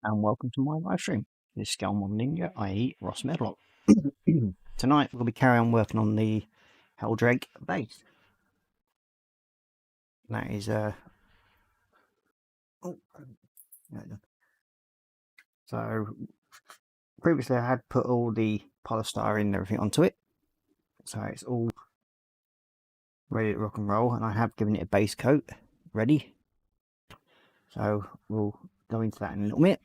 and welcome to my live stream. This is Scale Model Ninja, i.e. Ross Medlock. Tonight we're going to be carrying on working on the Heldrake base. That is so previously I had put all the polystyrene and everything onto it, so it's all ready to rock and roll, and I have given it a base coat ready. So we'll go into that in a little bit.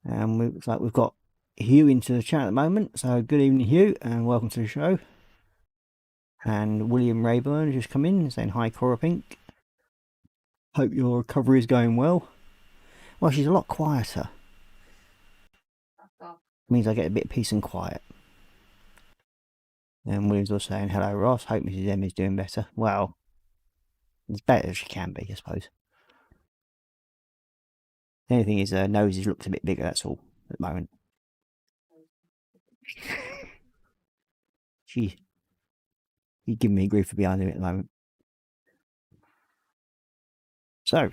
And looks like we've got Hugh into the chat at the moment, so good evening Hugh and welcome to the show. And William Rayburn has just come in saying hi Korra Pink. Hope your recovery is going well. Well, she's a lot quieter. Means I get a bit of peace and quiet. And William's also saying hello Ross, hope Mrs. M is doing better. Well, as better as she can be, I suppose. The only thing is her nose looks a bit bigger, that's all, at the moment. She's giving me grief for behind him at the moment. So,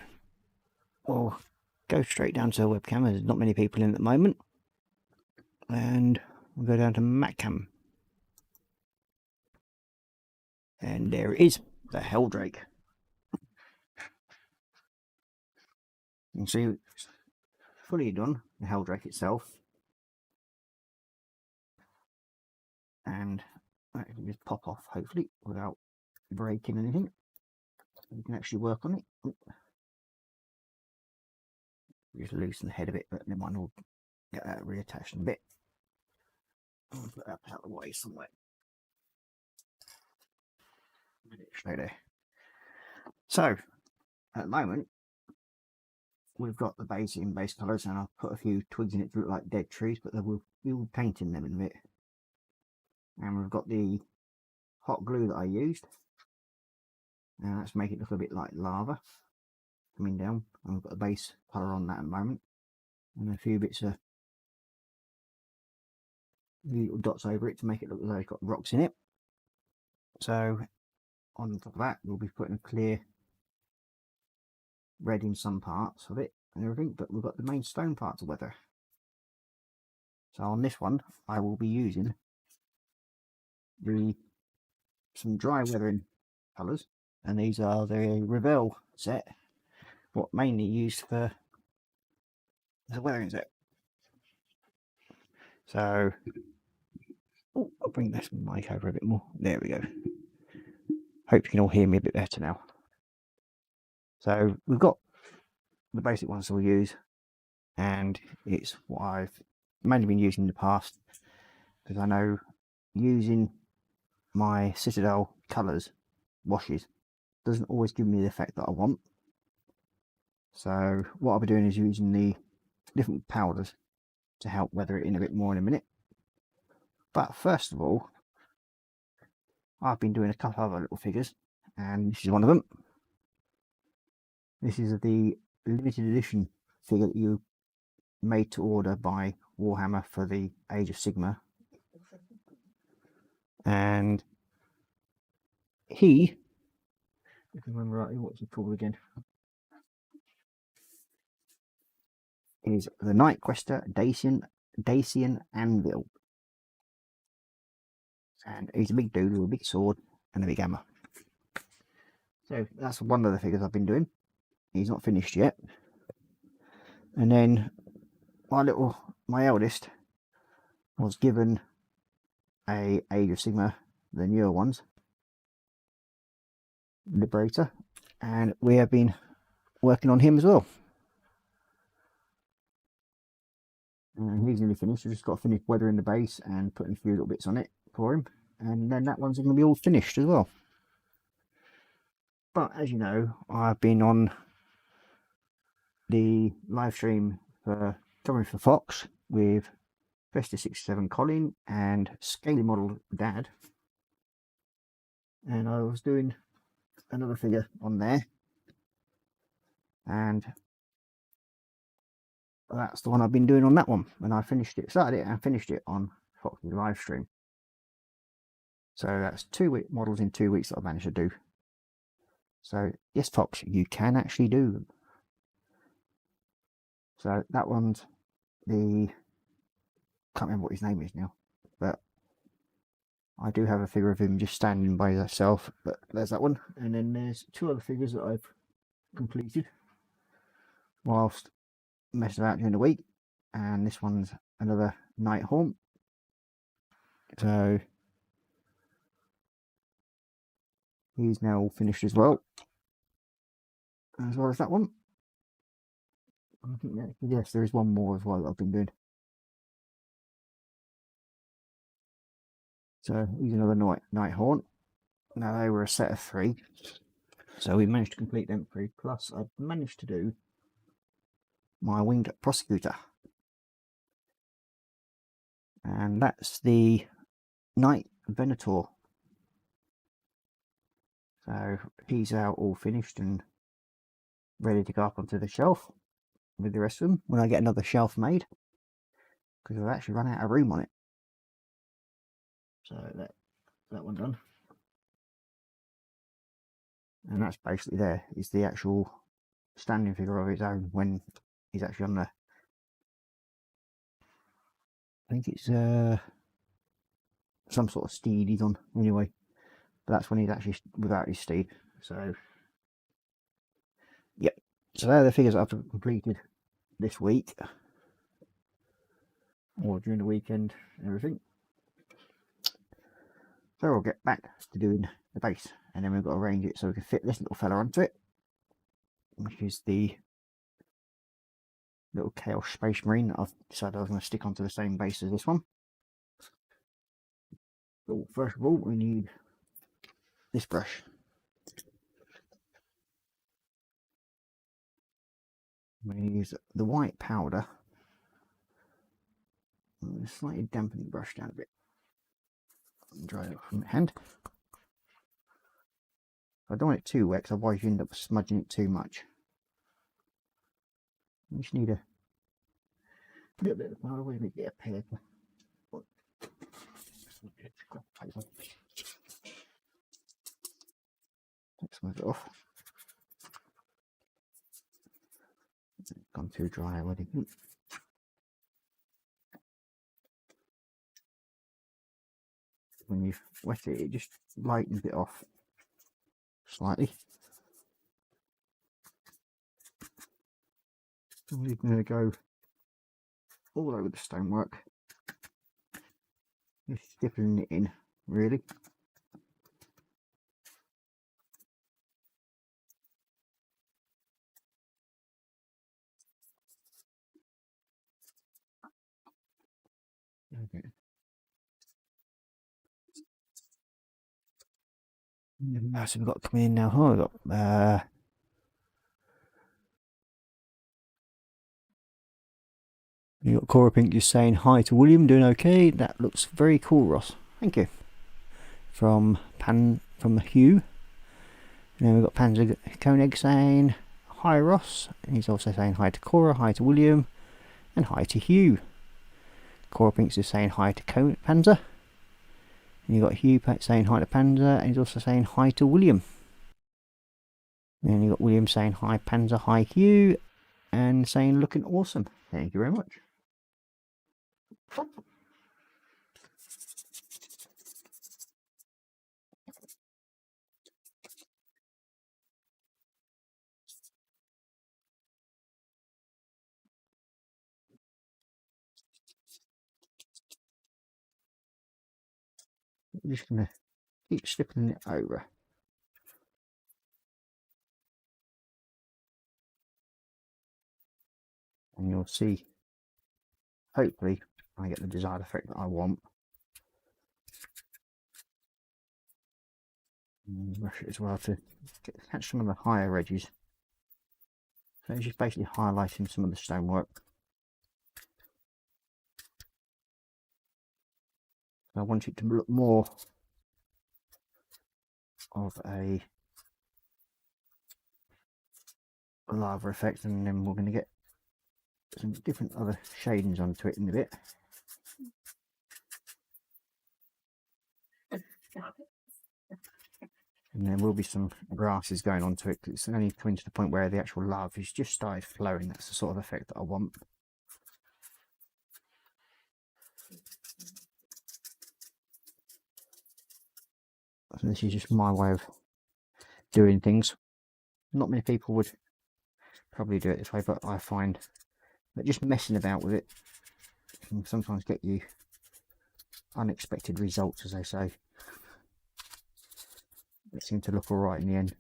we'll go straight down to the webcam. There's not many people in at the moment. And we'll go down to Matcam. And there it is, the Heldrake. You can see it's fully done, the Heldrake itself. And that can just pop off, hopefully, without breaking anything. You can actually work on it. Just loosen the head a bit, but never mind, we'll get that reattached in a bit. I'll put that out of the way somewhere. Straight there. So, at the moment, we've got the base in base colours, and I've put a few twigs in it to look like dead trees, but we'll be painting them in a bit. And we've got the hot glue that I used, and let's make it look a bit like lava coming down. And we've got the base colour on that at the moment, and a few bits of little dots over it to make it look as though it's got rocks in it. So on top of that, we'll be putting a clear red in some parts of it and everything, but we've got the main stone part to weather. So on this one, I will be using some dry weathering colours, and these are the Revel set, what mainly used for as a weathering set. So I'll bring this mic over a bit more. There we go. Hope you can all hear me a bit better now. So we've got the basic ones that we'll use, and it's what I've mainly been using in the past, because I know using my Citadel colours washes doesn't always give me the effect that I want. So what I'll be doing is using the different powders to help weather it in a bit more in a minute. But first of all, I've been doing a couple of other little figures, and this is one of them. This is the limited edition figure that you made to order by Warhammer for the Age of Sigma. And he, if I remember rightly, what's he called again? Is the Night Quester Dacian Anvil. And he's a big dude with a big sword and a big hammer. So that's one of the figures I've been doing. He's not finished yet. And then my eldest was given a Age of Sigma, the newer ones, Liberator, and we have been working on him as well. And he's nearly finished. We've just got to finish weathering the base and putting a few little bits on it for him, and then that one's going to be all finished as well. But as you know, I've been on the live stream for covering for Fox with Festa67 Colin and Scaly Model Dad, and I was doing another figure on there, and that's the one I've been doing on that one, and I started it and finished it on Fox's live stream. So that's 2 models in 2 weeks that I've managed to do. So yes, Fox, you can actually do them. So that one's the, can't remember what his name is now, but I do have a figure of him just standing by himself. But there's that one, and then there's two other figures that I've completed whilst messing about during the week, and this one's another Night Haunt. So he's now all finished as well as that one. I think yes, there is one more as well that I've been doing. So he's another Night Haunt. Now they were a set of 3, so we managed to complete them 3. Plus I've managed to do my winged prosecutor, and that's the Night Venator. So he's out all finished and ready to go up onto the shelf with the rest of them when I get another shelf made, because I've actually run out of room on it. So that one done, and that's basically there is the actual standing figure of his own when he's actually on the, I think it's some sort of steed he's on anyway, but that's when he's actually without his steed. So yep, so they're the figures I've completed this week or during the weekend and everything. So we'll get back to doing the base, and then we've got to arrange it so we can fit this little fella onto it, which is the little Chaos Space Marine that I've decided I was going to stick onto the same base as this one. So first of all, we need this brush. I'm going to use the white powder. I'm going to slightly dampen the brush down a bit and dry it from the hand. I don't want it too wet, because otherwise you end up smudging it too much. You just need a little bit of powder. We need to get a paper. Take some of it off. It's gone too dry already. When you've wet it, it just lightens it off slightly. We're going to go all over the stonework, just dipping it in, really. Okay. So we've got coming in now. Oh, we've got you got Korra Pink just saying hi to William, doing okay. That looks very cool, Ross. Thank you. From Hugh. And then we've got Panzer Koenig saying hi, Ross. And he's also saying hi to Korra, hi to William, and hi to Hugh. Korra Pink's is saying hi to Panzer. And you've got Hugh saying hi to Panzer, and he's also saying hi to William. And then you've got William saying hi Panzer, hi Hugh, and saying looking awesome. Thank you very much. I'm just going to keep slipping it over. And you'll see, hopefully, I get the desired effect that I want. And brush it as well to catch some of the higher edges. So it's just basically highlighting some of the stonework. I want it to look more of a lava effect, and then we're going to get some different other shadings onto it in a bit. And And there will be some grasses going onto it. It's only coming to the point where the actual love is just started flowing. That's the sort of effect that I want. So this is just my way of doing things. Not many people would probably do it this way, but I find that just messing about with it can sometimes get you unexpected results, as they say. It seemed to look alright in the end.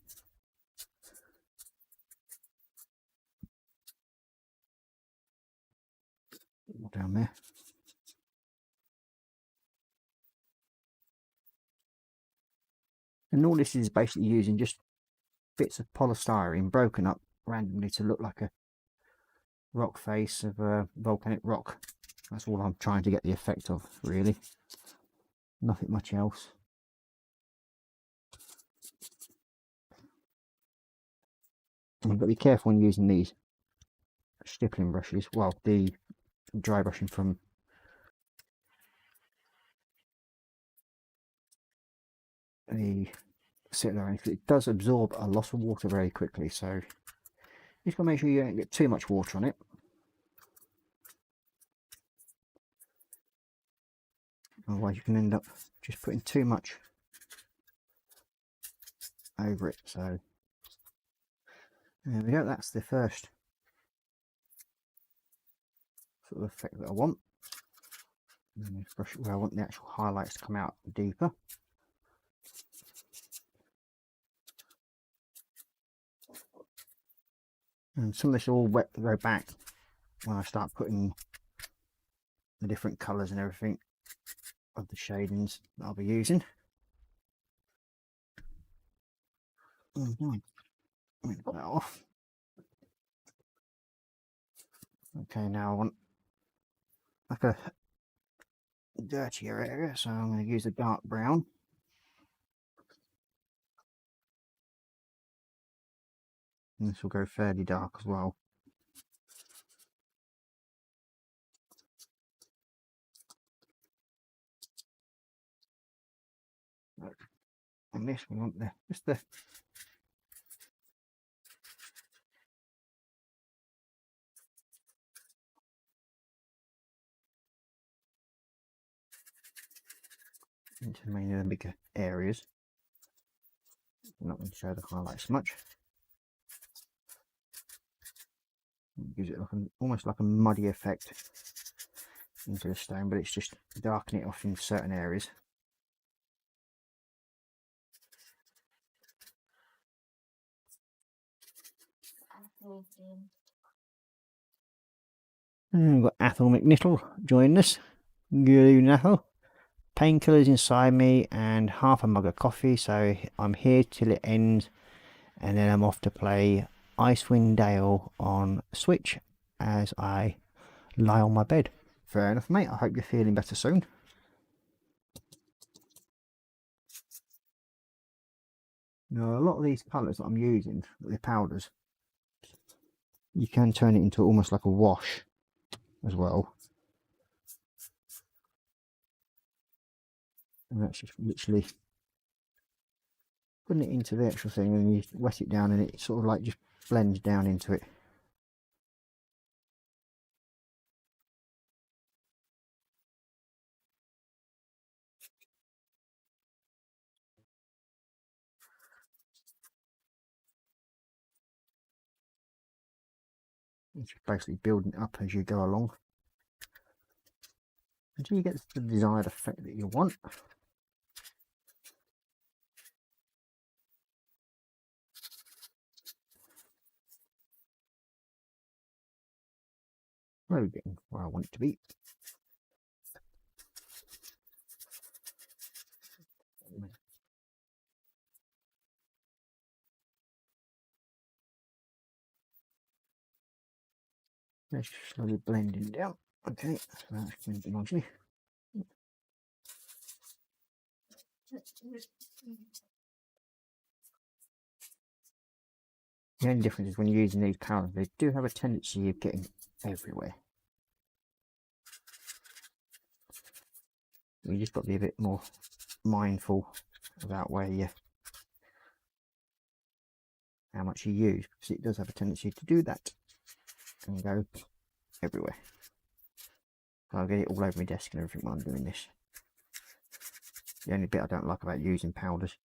Down there. And all this is basically using just bits of polystyrene broken up randomly to look like a rock face of a volcanic rock. That's all I'm trying to get the effect of, really. Nothing much else. You've got to be careful when using these stippling brushes. Well, the dry brushing from the Steelheart, it does absorb a lot of water very quickly, so you've got to make sure you don't get too much water on it. Otherwise you can end up just putting too much over it. So there we go, that's the first sort of effect that I want. And then brush it where I want the actual highlights to come out deeper. And some of this all wet to go back when I start putting the different colours and everything of the shadings that I'll be using. Let me put that off. Okay, now I want like a dirtier area, so I'm going to use a dark brown. And this will go fairly dark as well. And this we want just the into mainly the bigger areas. I'm not going to show the highlights much. It gives it like almost like a muddy effect into the stone, but it's just darkening it off in certain areas. And we've got Athel McNittle joining us. Good evening, Athel. Painkillers inside me and half a mug of coffee, so I'm here till it ends, and then I'm off to play Icewind Dale on Switch as I lie on my bed. Fair enough, mate. I hope you're feeling better soon. Now, a lot of these colours that I'm using, the powders, you can turn it into almost like a wash as well. And that's just literally putting it into the actual thing, and you wet it down and it sort of like just blends down into it. It's just basically building it up as you go along until you get the desired effect that you want. We're getting where I want it to be. It's slowly blending down. Okay, so that's going to be nicely. The only difference is when you're using these powders, they do have a tendency of getting everywhere. You just got to be a bit more mindful about where you how much you use, because it does have a tendency to do that and go everywhere. I'll get it all over my desk and everything while I'm doing this. The only bit I don't like about using powders.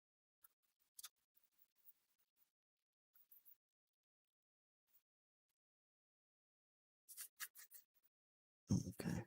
Okay.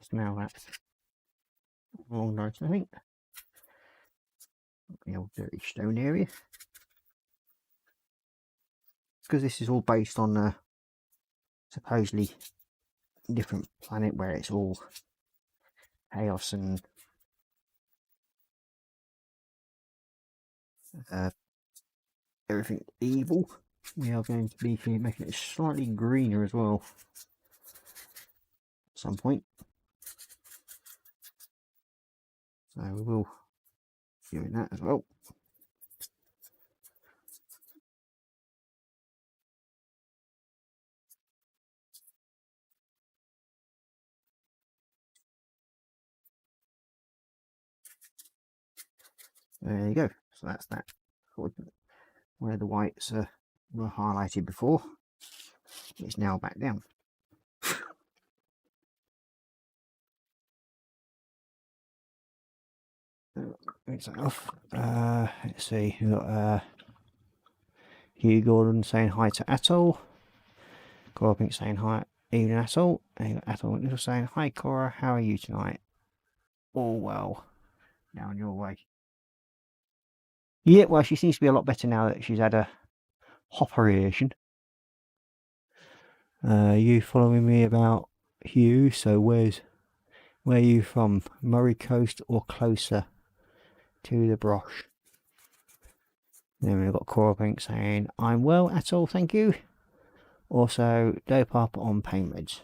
Smell that. All nice, I think. The old dirty stone area. Because this is all based on a supposedly different planet where it's all chaos and everything evil. We are going to be making it slightly greener as well at some point. So we will be doing that as well. There you go. So that's that. Where the whites were highlighted before, it's now back down. Rinse that off. Let's see. We've got Hugh Gordon saying hi to Atoll. Korra Pink saying hi, evening Atoll. And you got Atoll Little saying hi Korra, how are you tonight? All well. Now on your way. Yeah, well, she seems to be a lot better now that she's had a operation. You following me about Hugh? So where are you from? Murray Coast or closer to the Brosh? Then we've got Korra Pink saying I'm well at all, thank you. Also, dope up on pain meds.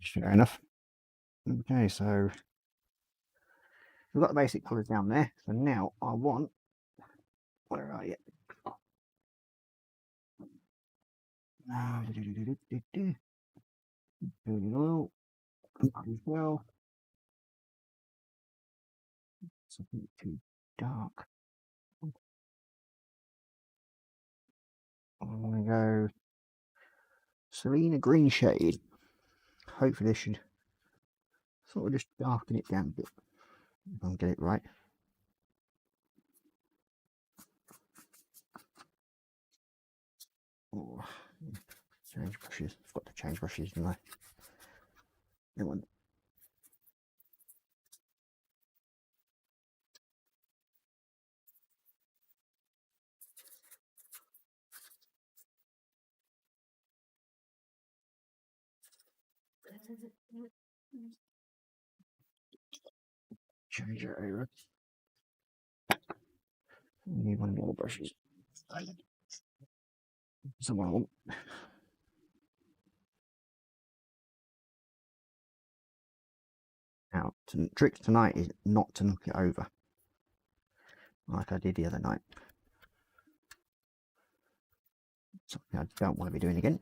Fair enough. Okay, so we've got the basic colours down there. So now I want, where are you? Building oil as well. Something too dark. I'm gonna go Selena green shade. Hopefully this should sort of just darken it down a bit. If I can get it right. Oh, change brushes. I've got to change brushes, didn't I? No one. Change it over. Need one more brushes. Someone will. Now, the trick tonight is not to knock it over like I did the other night. Something I don't want to be doing again.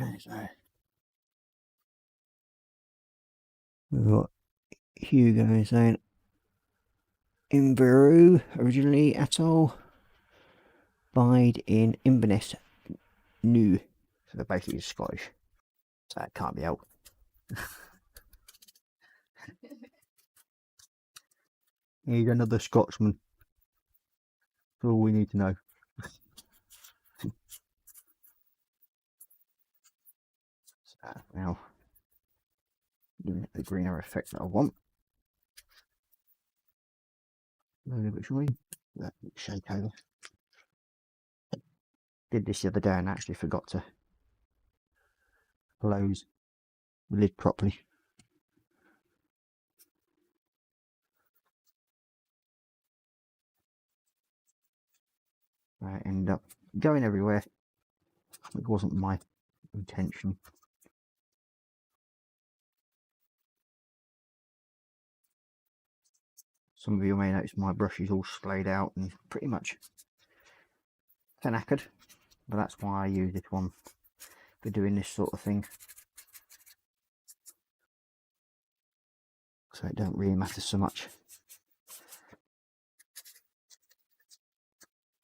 Okay, so we've got Hugo saying Inveru, originally Atoll, bide in Inverness, New. So basically it's Scottish. So that can't be helped. He's another Scotsman. That's all we need to know. So now, giving it the greener effect that I want. A little bit shiny. That shake over. Did this the other day and actually forgot to close the lid properly. I ended up going everywhere. It wasn't my intention. Some of you may notice my brush is all splayed out and pretty much knackered, but that's why I use this one for doing this sort of thing. So it don't really matter so much.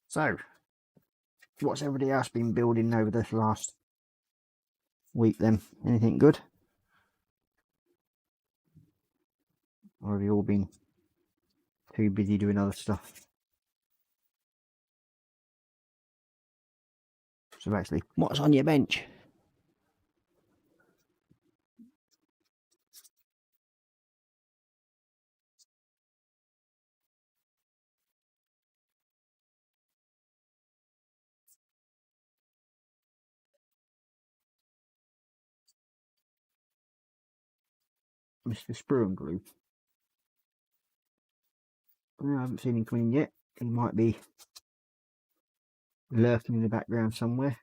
So, what's everybody else been building over this last week then? Anything good? Or have you all been too busy doing other stuff? So actually, what's on your bench? Mr. Sprue and Glue. I haven't seen him come in yet. He might be lurking in the background somewhere.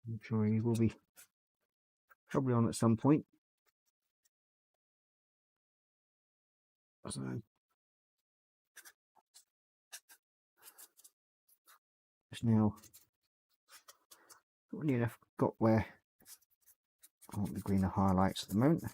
I'm sure he will be probably on at some point. So just now near enough got where I want the greener highlights at the moment.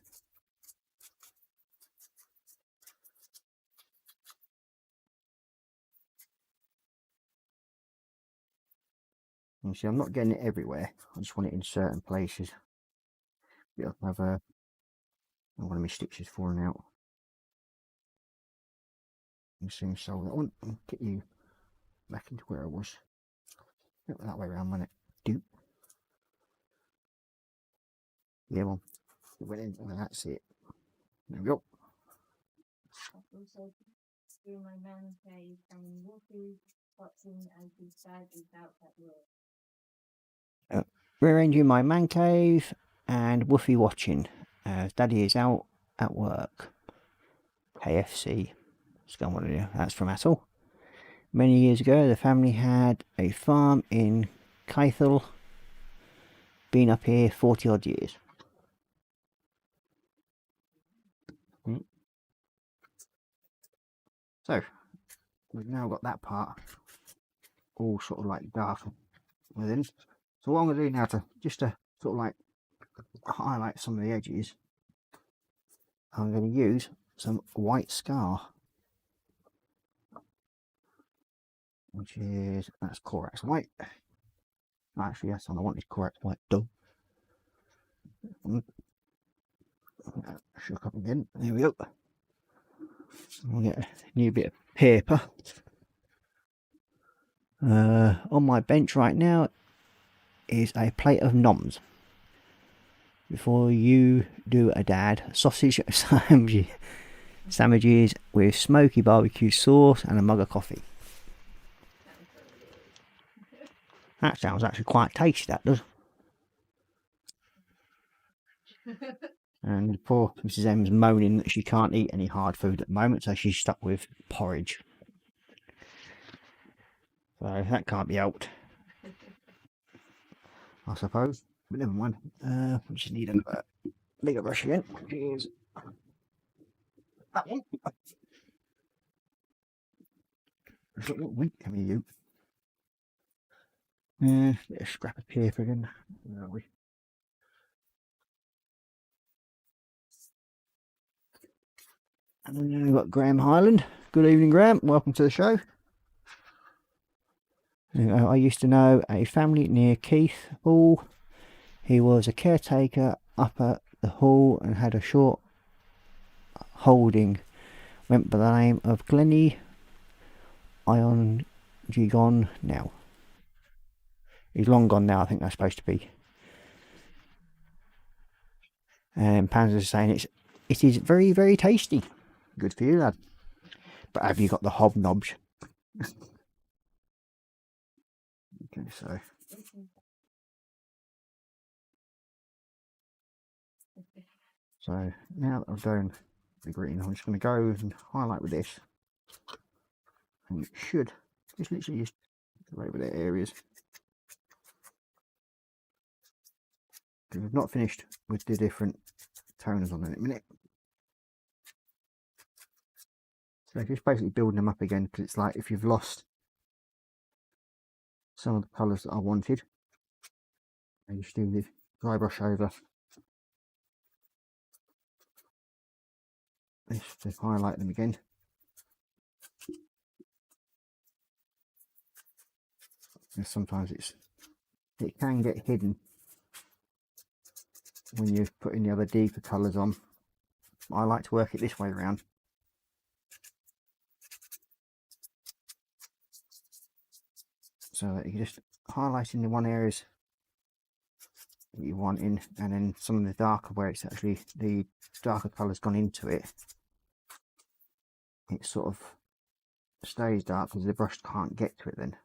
You see, I'm not getting it everywhere. I just want it in certain places. Yeah, I have one of my stitches falling out. You see, so that one. I'll get you back into where I was. That way around, when it do. Yeah, well, it went in, and that's it. There we go. Also, doing my man cave and Wolfie watching as his dad is out at work. Rearranging my man cave and Woofy watching as Daddy is out at work. KFC. That's from Attle. Many years ago, the family had a farm in Keithel. Been up here 40 odd years. So, we've now got that part all sort of like dark within. So what I'm going to do now to just to sort of like highlight some of the edges, I'm going to use some white scar, which is, that's Korra's white. Actually, yes, I want this Korra's white done. Shook up again. There we go. We'll get a new bit of paper. On my bench right now is a plate of noms. Before you do a dad, sausage sandwiches with smoky barbecue sauce and a mug of coffee. That sounds actually quite tasty, that does. And poor Mrs. M's moaning that she can't eat any hard food at the moment, so she's stuck with porridge. So that can't be helped, I suppose. But never mind. We just need a bigger brush again, which is that one. Wait, come here, you. Bit of scrap of paper again. Where are we? And then we've got Graham Highland. Good evening, Graham. Welcome to the show. I used to know a family near Keith Hall. He was a caretaker up at the hull and had a short holding. Went by the name of Glennie Ion Gigon now. He's long gone now, I think that's supposed to be. And Panzer's saying it is very, very tasty. Good for you, lad. But have you got the hobnobs? Okay, so now that I've done the green, I'm just going to go and highlight with this. And it should just literally just go over their areas. We've not finished with the different toners on in a minute. So just basically building them up again, because it's like if you've lost some of the colours that I wanted, I just do the dry brush over this to highlight them again. And sometimes it can get hidden when you're putting the other deeper colours on. I like to work it this way around. So that you're just highlighting the one areas that you want in, and then some of the darker where it's actually the darker colours gone into it, it sort of stays dark because the brush can't get to it then.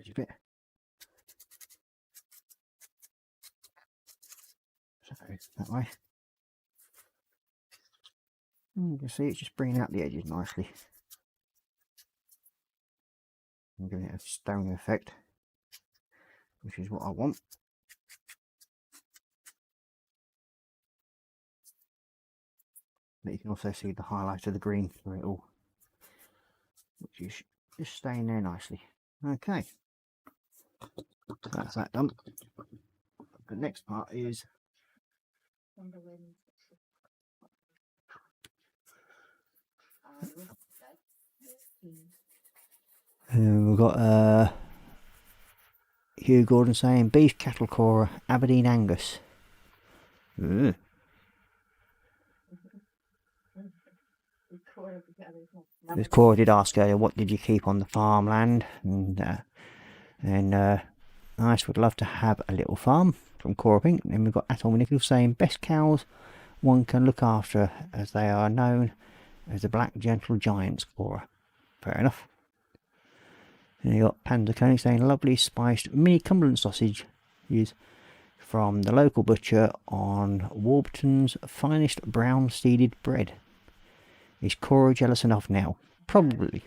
A bit. So that way. And you can see it's just bringing out the edges nicely. I'm giving it a stone effect, which is what I want. But you can also see the highlight of the green through it all, which is just staying there nicely. Okay, so that's that done. The next part is we've got Hugh Gordon saying beef cattle Korra, Aberdeen Angus. Because Korra did ask earlier, what did you keep on the farmland? And Ice would love to have a little farm from Korra Pink. And we've got Atom Nichols saying best cows one can look after, as they are known as the Black Gentle Giants, Korra. Fair enough. And you got Panda Coney saying lovely spiced mini Cumberland sausage is from the local butcher on Warburton's finest brown seeded bread. Is Korra jealous enough now? Probably.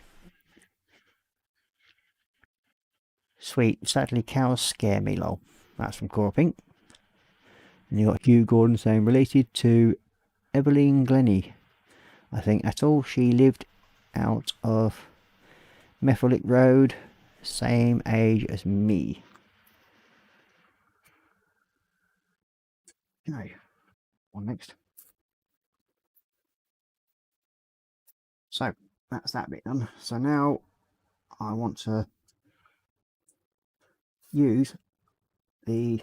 Sweet, sadly cows scare me, lol. That's from Korra Pink. And you got Hugh Gordon saying related to Evelyn Glennie. I think at all she lived out of Methelick Road, same age as me. Okay, on next. So that's that bit done. So now I want to use the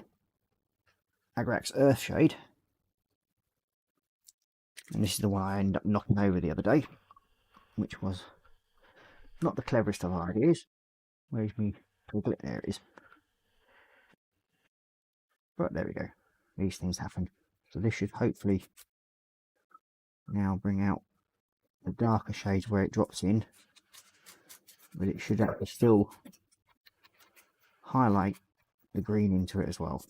Agrax Earthshade, and this is the one I ended up knocking over the other day, which was not the cleverest of ideas. Where's me twiglet? There it is. But there we go. These things happen. So this should hopefully now bring out the darker shades where it drops in, but it should actually still highlight the green into it as well,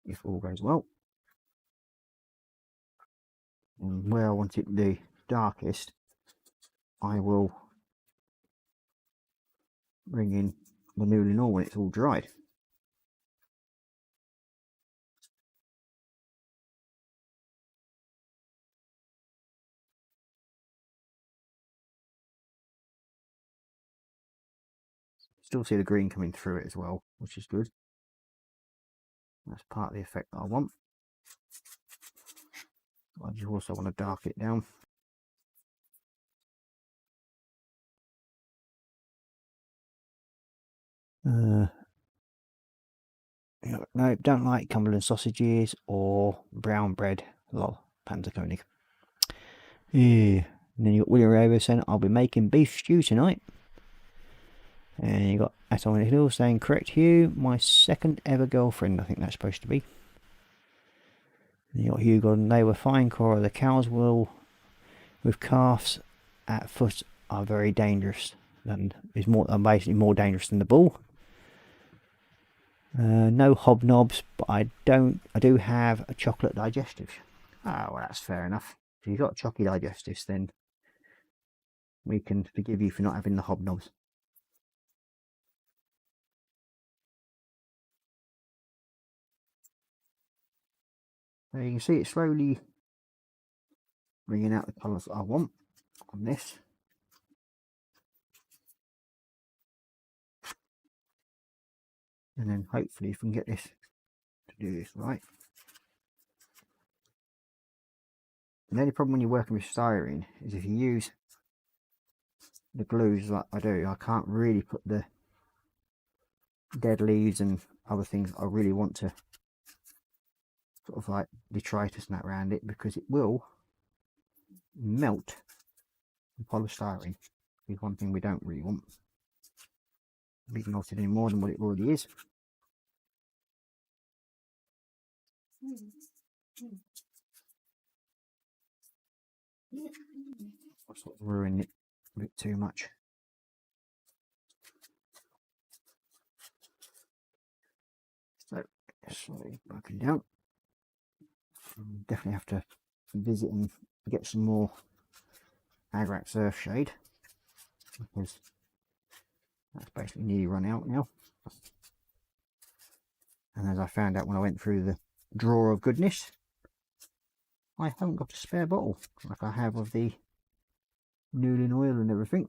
if all goes well. And where I want it the darkest, I will bring in the Nulinor when it's all dried. Still see the green coming through it as well, which is good. That's part of the effect that I want. I just also want to dark it down. No, don't like Cumberland sausages or brown bread. Lol, Panzerkönig. Yeah. And then you got William Raver saying, I'll be making beef stew tonight. And you got Atom Hill saying, correct Hugh, my second ever girlfriend, I think that's supposed to be. And you got Hugh Gordon, they were fine, Korra. The cows will, with calves at foot, are very dangerous. And is basically more dangerous than the bull. No hobnobs, but I do have a chocolate digestive. Oh, well, that's fair enough. If you've got chocolate digestives, then we can forgive you for not having the hobnobs. So you can see it slowly bringing out the colours that I want on this. And then hopefully if we can get this to do this right. The only problem when you're working with styrene is if you use the glues like I do, I can't really put the dead leaves and other things I really want to sort of like detritus and that around it, because it will melt the polystyrene. Is one thing we don't really want. Be melted any more than what it already is. I sort of ruin it a bit too much. So slowly broken down. Definitely have to visit and get some more Agrax Earthshade, because that's basically nearly run out now. And as I found out when I went through the drawer of goodness, I haven't got a spare bottle like I have of the Newlin oil and everything.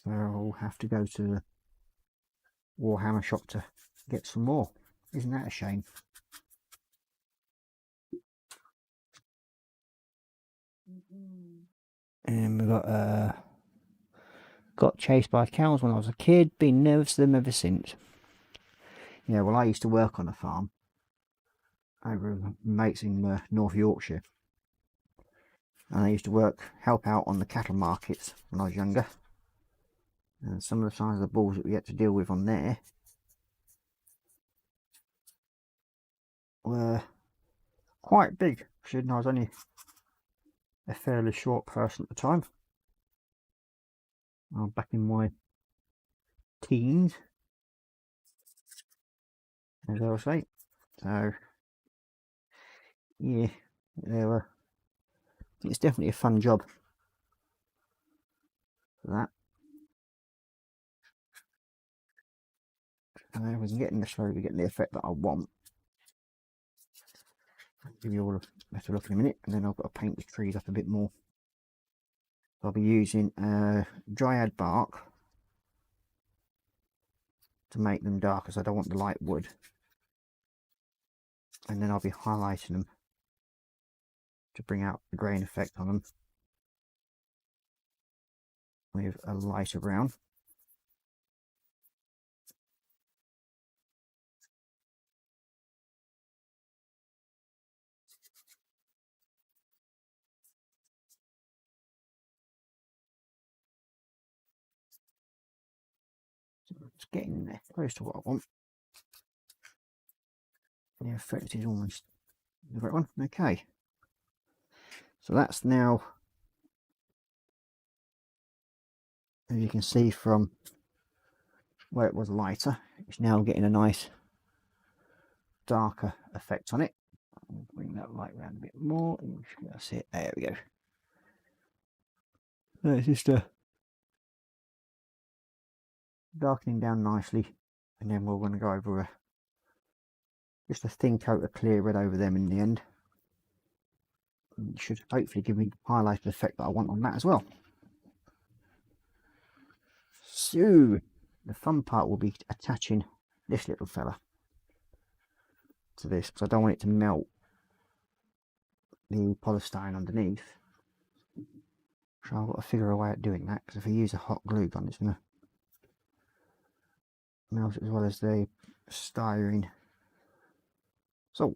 So I'll have to go to the Warhammer shop to get some more. Isn't that a shame? And we got chased by cows when I was a kid, been nervous of them ever since. Yeah, well, I used to work on a farm over mates in North Yorkshire, and I used to help out on the cattle markets when I was younger. And some of the size of the bulls that we had to deal with on there were quite big, considering I was only a fairly short person at the time. Back in my teens, as I was saying. So yeah, it's definitely a fun job for that. And I was getting the effect that I want. I'll give you all a better look in a minute, and then I've got to paint the trees up a bit more. I'll be using dryad bark to make them darker, so I don't want the light wood. And then I'll be highlighting them to bring out the grain effect on them with a lighter brown. So it's getting there, close to what I want. The effect is almost the right one. Okay, so that's now, as you can see from where it was lighter, it's now getting a nice darker effect on it. I'll bring that light around a bit more. That's it. There we go. It's just darkening down nicely, and then we're going to go over just a thin coat of clear red over them in the end. It should hopefully give me the highlighted effect that I want on that as well. So the fun part will be attaching this little fella to this, because I don't want it to melt the polystyrene underneath. So I've got to figure a way of doing that, because if I use a hot glue gun, it's going to melt it as well as the styrene. So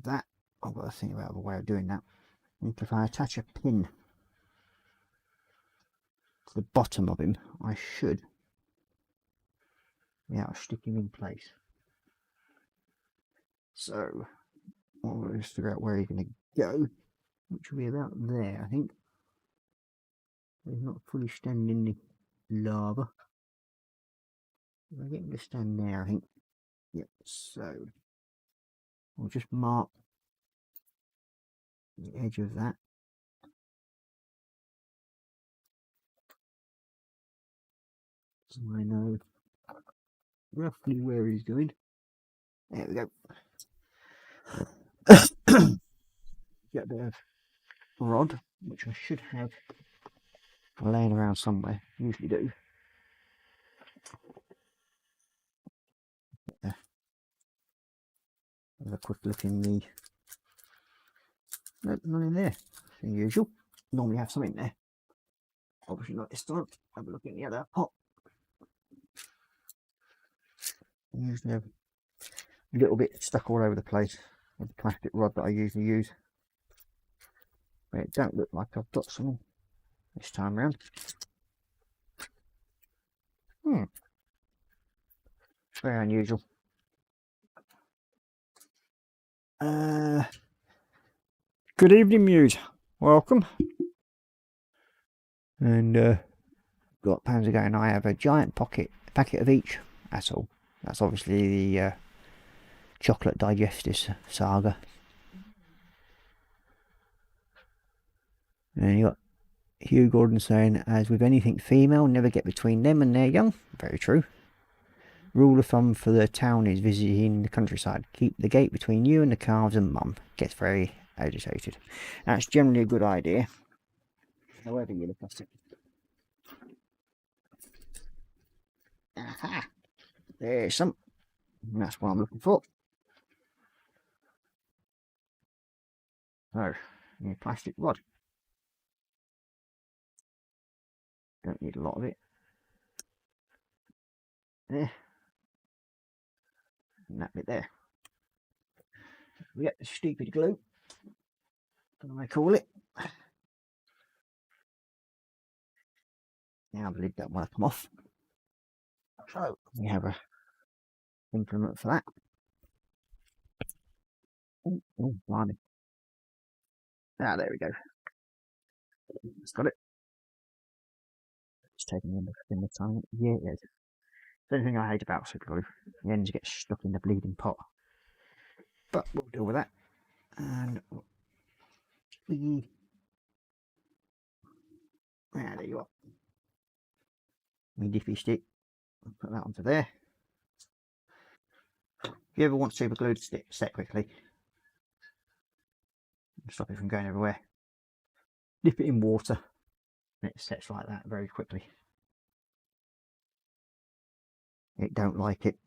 that, I've got to think about a way of doing that. And if I attach a pin to the bottom of him, I should be able to stick him in place. So I'll just figure out where he's going to go, which will be about there, I think. He's not fully standing in the lava. If I get him to stand there, I think. Yep, so I'll just mark the edge of that. So I know roughly where he's going. There we go. Get a bit of rod, which I should have laying around somewhere. Usually do. Have a quick look in the. Nope, none in there. As usual. Normally have some in there. Obviously not this time. Have a look in the other pot. I usually have a little bit stuck all over the place with the plastic rod that I usually use. But it don't look like I've got some this time round. Very unusual. Good evening, Muse. Welcome. And got pounds ago, and I have a giant packet of each. That's all. That's obviously the chocolate digestive saga. And you got Hugh Gordon saying, as with anything female, never get between them and their young. Very true. Rule of thumb for the town is visiting the countryside. Keep the gate between you and the calves and mum. Gets very agitated. That's generally a good idea, however you look at it. Aha! There's some. And that's what I'm looking for. So, need a plastic rod. Don't need a lot of it. There. And that bit there. We get the stupid glue. What do I call it? Now the lid don't want to come off. So we have a implement for that. Oh, blimey. Ah, there we go. It's got it. It's taking in the time. Yeah, it is. The only thing I hate about super glue, the ends get stuck in the bleeding pot. But we'll deal with that. And there you are. My diffy stick. I'll put that onto there. If you ever want super glue to stick set quickly, stop it from going everywhere, dip it in water and it sets like that very quickly. It don't like it.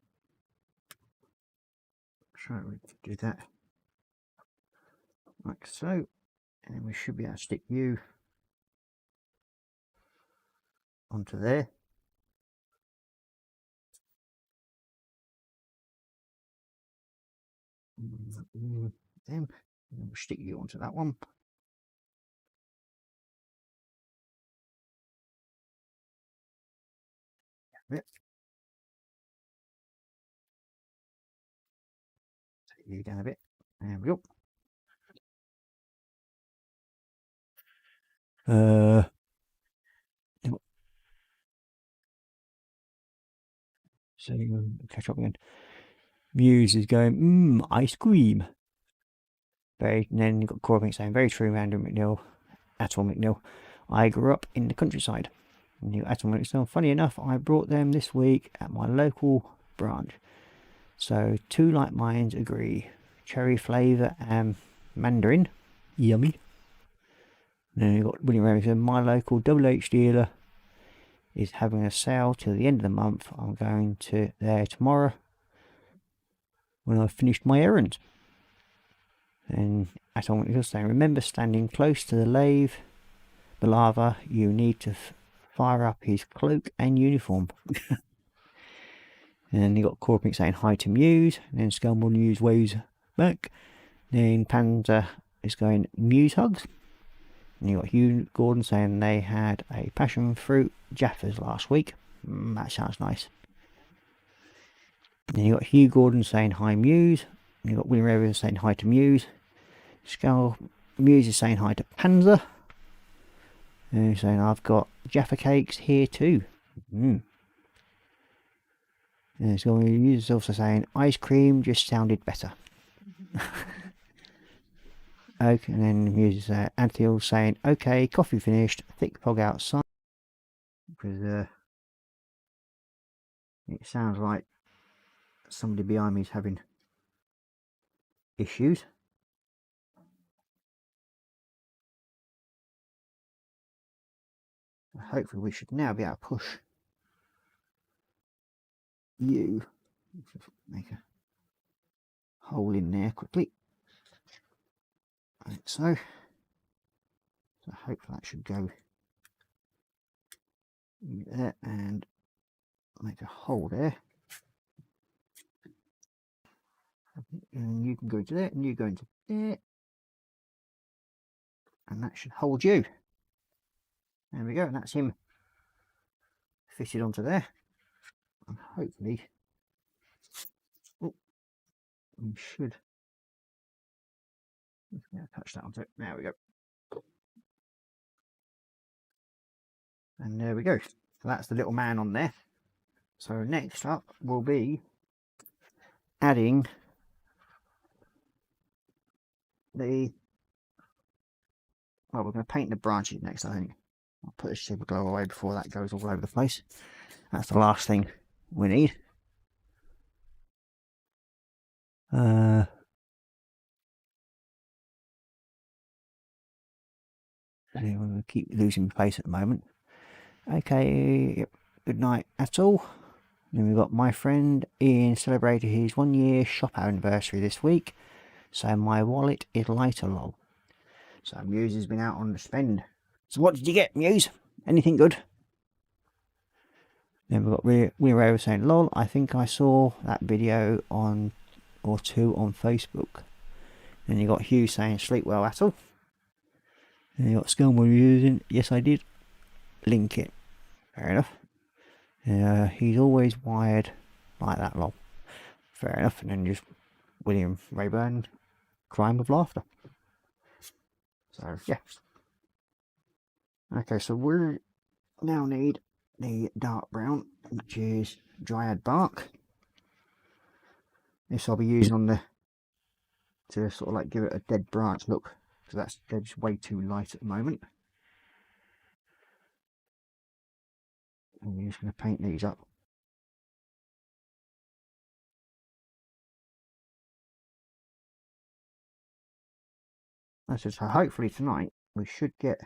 So we do that like so, and then we should be able to stick you onto there. Them, and then we'll stick you onto that one. Yep. Take you down a bit. There we go. So catch up again. Muse is going, ice cream. And then you've got Korra saying, very true, Andrew McNeil, Atul McNeil. I grew up in the countryside. And you Atul McNeil, funny enough, I brought them this week at my local branch. So two like minds agree. Cherry flavour and mandarin. Yummy. And then you've got William Ramsey saying, my local Double H dealer is having a sale till the end of the month. I'm going to there tomorrow when I've finished my errand. And Atom was saying, remember standing close to the lathe the lava, you need to fire up his cloak and uniform. And you got Korra saying hi to Muse, and then Skelmore News waves back. Then Panzer is going Muse hugs. And you got Hugh Gordon saying they had a passion fruit Jaffas last week. That sounds nice. Then you got Hugh Gordon saying hi Muse. And you got William Rivers saying hi to Muse. Muse is saying hi to Panzer. And he's saying I've got Jaffa cakes here too. And Muse is also saying ice cream just sounded better. Okay, and then Muse is Anthil's saying okay, coffee finished, thick fog outside. Because it sounds like somebody behind me is having issues. Hopefully we should now be able to push you. Make a hole in there quickly. Like so. So hopefully that should go there and make a hole there. And you can go into there and you go into there. And that should hold you. There we go, and that's him fitted onto there. And hopefully we should touch that onto it. There we go. And there we go. So that's the little man on there. So next up will be adding the, well, we're going to paint the branches next, I think. I'll put the super glue away before that goes all over the place. That's the last thing we need. I'm going to keep losing pace at the moment. Okay, yep. Good night at all. Then we've got my friend Ian celebrated his 1 year shop anniversary this week, so my wallet is lighter lol. So Muse has been out on the spend. So what did you get, Muse? Anything good? Then we've got we're saying lol, I think I saw that video on or two on Facebook. Then you got Hugh saying sleep well at all. Then you got Skillmore using yes I did. Link it. Fair enough. He's always wired like that lol. Fair enough. And then just William Rayburn crying with laughter. So yeah. Okay, so we now need the dark brown, which is dryad bark. This I'll be using on the to sort of like give it a dead branch look, because they're just way too light at the moment. And we're just going to paint these up. So hopefully tonight we should get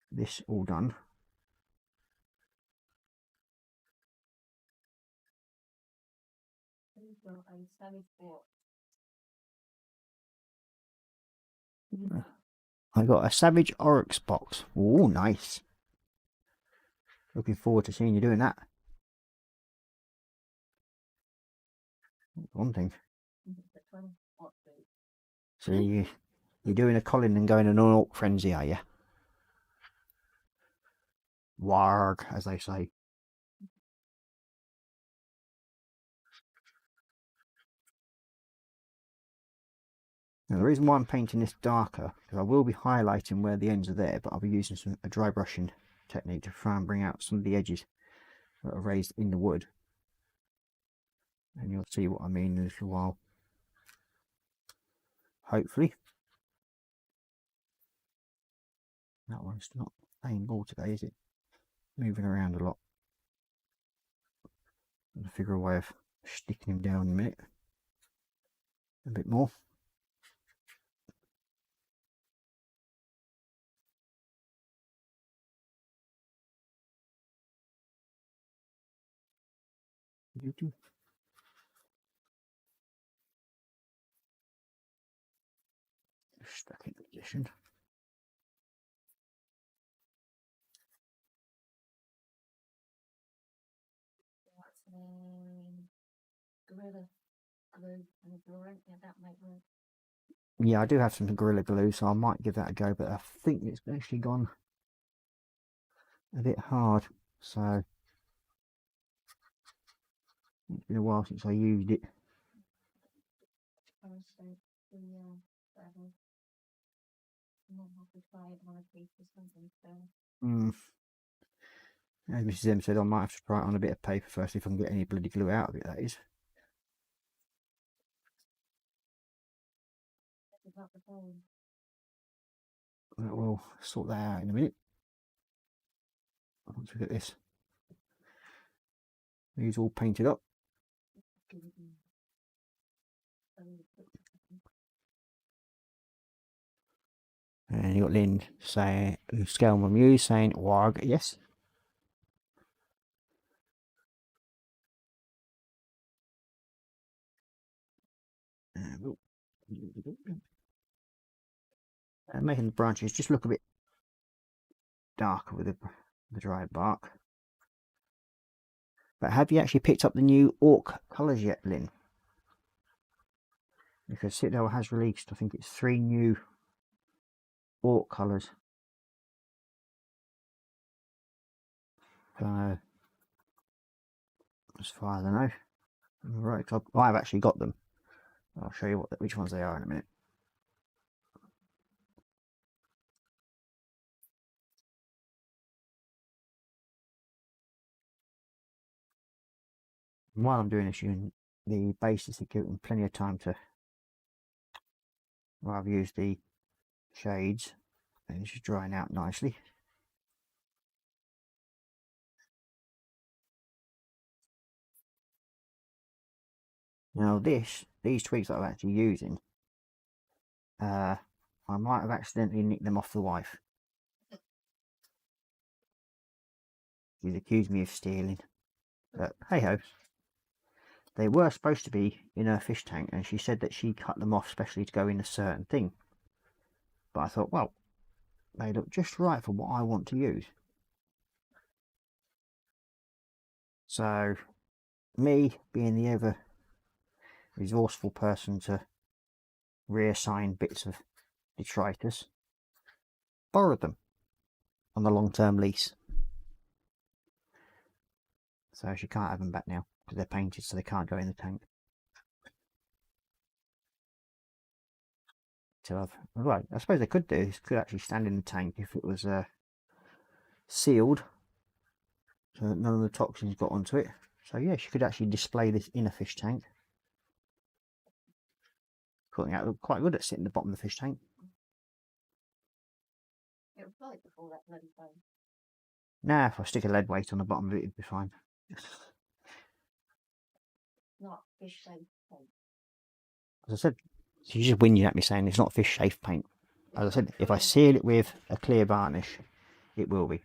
this all done. I got a Savage Oryx box. Oh, nice. Looking forward to seeing you doing that. One thing. So you're doing a Colin and going an orc frenzy, are you? Warg, as they say. Now the reason why I'm painting this darker, because I will be highlighting where the ends are there, but I'll be using a dry brushing technique to try and bring out some of the edges that are raised in the wood. And you'll see what I mean in a little while. Hopefully. That one's not playing ball today, is it? Moving around a lot. I'll figure a way of sticking him down in a minute. A bit more. Stuck in position. Yeah, I do have some Gorilla Glue, so I might give that a go, but I think it's actually gone a bit hard, so it's been a while since I used it. As Mrs. M said, I might have to try it on a bit of paper first if I can get any bloody glue out of it, that is. We'll sort that out in a minute. Once we get this. These all painted up. And you got Lynn saying, Scale Muse saying, Warg, yes. Making the branches just look a bit darker with the dried bark. But have you actually picked up the new Orc colours yet, Lynn? Because Citadel has released, I think it's 3 new Orc colours. So, as far as I know. Right, I've actually got them. I'll show you which ones they are in a minute. And while I'm doing this, the bases are giving plenty of time to. Well, I've used the shades, and it's just drying out nicely. Now these twigs that I'm actually using, I might have accidentally nicked them off the wife. She's accused me of stealing, but hey ho. They were supposed to be in her fish tank, and she said that she cut them off specially to go in a certain thing. But I thought, well, they look just right for what I want to use. So, me being the ever resourceful person to reassign bits of detritus, borrowed them on the long-term lease. So she can't have them back now because they're painted, so they can't go in the tank. So right, I suppose they could do this. Could actually stand in the tank if it was sealed, so that none of the toxins got onto it. So yeah, she could actually display this in a fish tank. Putting out look quite good at sitting at the bottom of the fish tank. It would float before that bloody phone. Nah, if I stick a lead weight on the bottom of it, it'd be fine. Not fish safe paint. As I said, she's just whinging at me saying it's not fish safe paint. As I said, if I seal it with a clear varnish, it will be.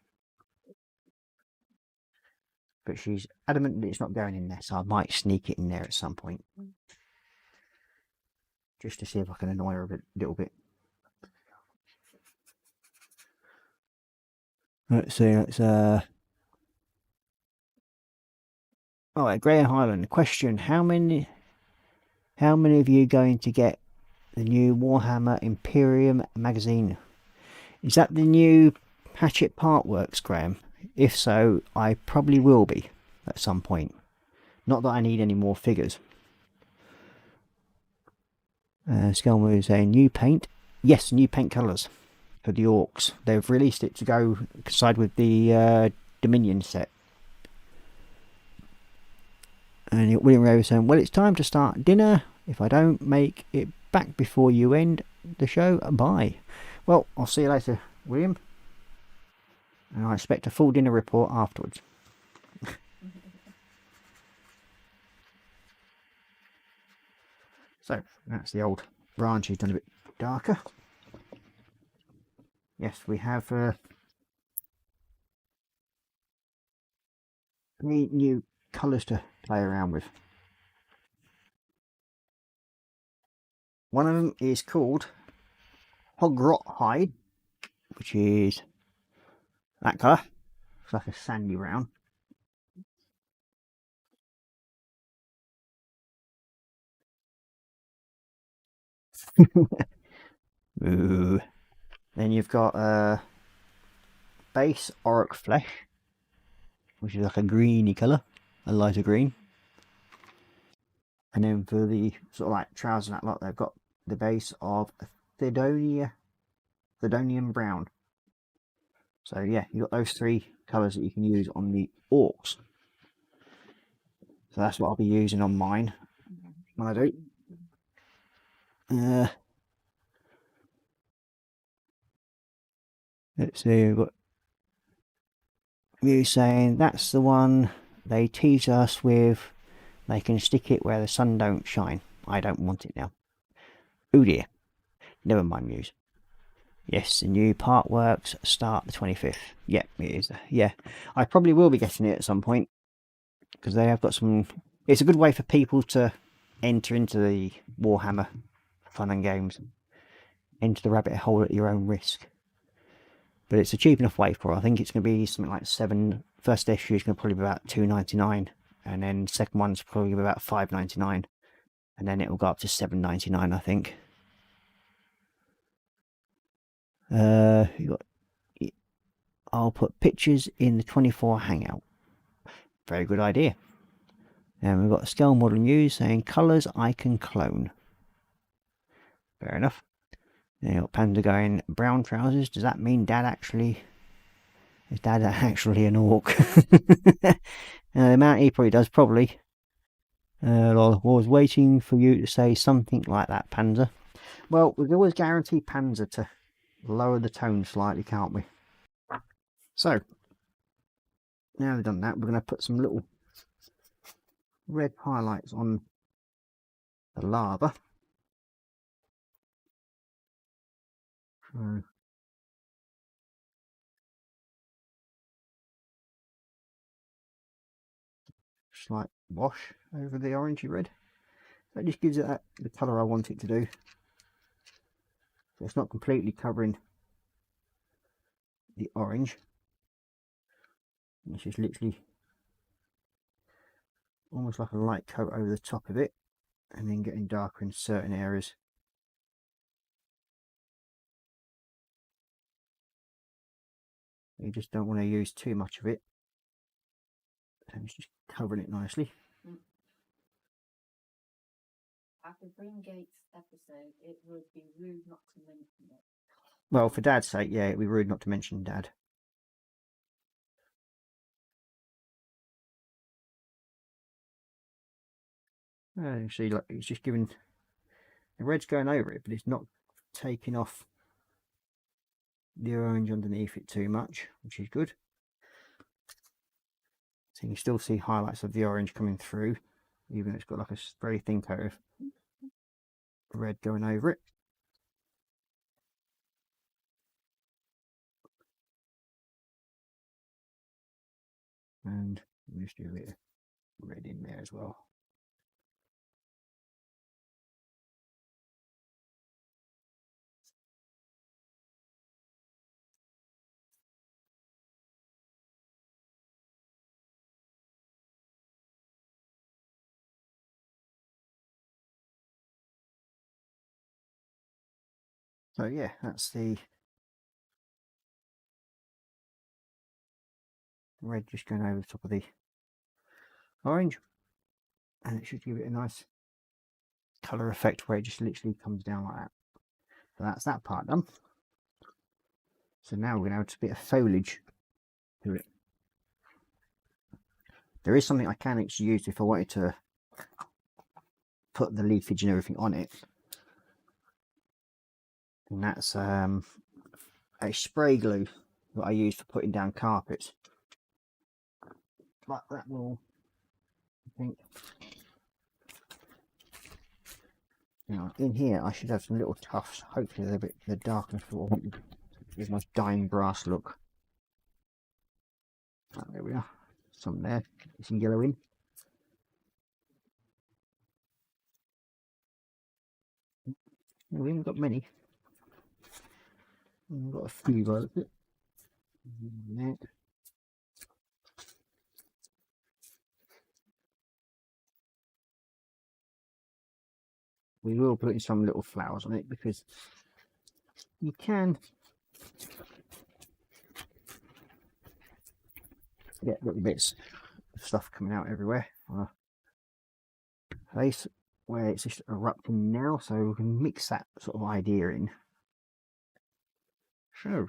But she's adamant that it's not going in there, so I might sneak it in there at some point. Just to see if I can annoy her a little bit. Let's see, Alright, Grey Highland, question, how many of you are going to get the new Warhammer Imperium magazine? Is that the new Hatchet Partworks, Graham? If so, I probably will be at some point. Not that I need any more figures. Skelmo is saying new paint. Yes, new paint colours for the Orcs. They've released it to go side with the Dominion set. And William Ray was saying, well, it's time to start dinner. If I don't make it back before you end the show, bye. Well, I'll see you later, William. And I expect a full dinner report afterwards. So, that's the old branch. He's done a bit darker. Yes, we have 3 new colours to play around with. One of them is called Hogrot Hide, which is that colour. It's like a sandy brown. Ooh. Then you've got base Auric Flesh, which is like a greeny colour, a lighter green. And then for the sort of like trousers and that lot, they've got the base of Thedonian Brown. So yeah, you've got those three colours that you can use on the orcs. So that's what I'll be using on mine when I do. Let's see, we've got you saying that's the one they tease us with. They can stick it where the sun don't shine. I don't want it now. Oh dear. Never mind, Muse. Yes, the new part works start the 25th. Yeah, it is. Yeah, I probably will be getting it at some point because they have got some. It's a good way for people to enter into the Warhammer fun and games, into the rabbit hole at your own risk. But it's a cheap enough way for it. I think it's going to be something like first issue is going to probably be about $2.99, and then second one's probably going to be about $5.99, and then it will go up to $7.99, I think. You got. I'll put pictures in the 24 hangout. Very good idea. And we've got a scale model news saying colours I can clone. Fair enough. Then you've got Panda going brown trousers. Does that mean is Dad actually an orc? The amount he probably does, probably. I was waiting for you to say something like that, Panzer. Well, we can always guarantee Panzer to lower the tone slightly, can't we? So, now we've done that, we're going to put some little red highlights on the lava. Slight wash over the orangey red. That just gives it the colour I want it to do. So it's not completely covering the orange. It's just literally almost like a light coat over the top of it, and then getting darker in certain areas. You just don't want to use too much of it. So it's just covering it nicely. After Gates episode, it would be rude not to mention it. Well, for Dad's sake, yeah, it'd be rude not to mention Dad. You see, like, it's just giving the red's going over it, but it's not taking off the orange underneath it too much, which is good. So you can still see highlights of the orange coming through, even though it's got like a very thin coat of red going over it. And we'll just do a bit of red in there as well. So yeah, that's the red just going over the top of the orange, and it should give it a nice colour effect where it just literally comes down like that. So that's that part done. So now we're going to add a bit of foliage to it. There is something I can actually use if I wanted to put the leafage and everything on it, and that's a spray glue that I use for putting down carpets. But that will, I think, now in here I should have some little tufts. Hopefully they're a bit the darkness sort of gives a nice dying brass look. Oh, there we are. Some there. Some yellow in. We haven't got many. We've got a few by it. There. we will put in some little flowers on it because you can get little bits of stuff coming out everywhere on a place where it's just erupting now, so we can mix that sort of idea in. So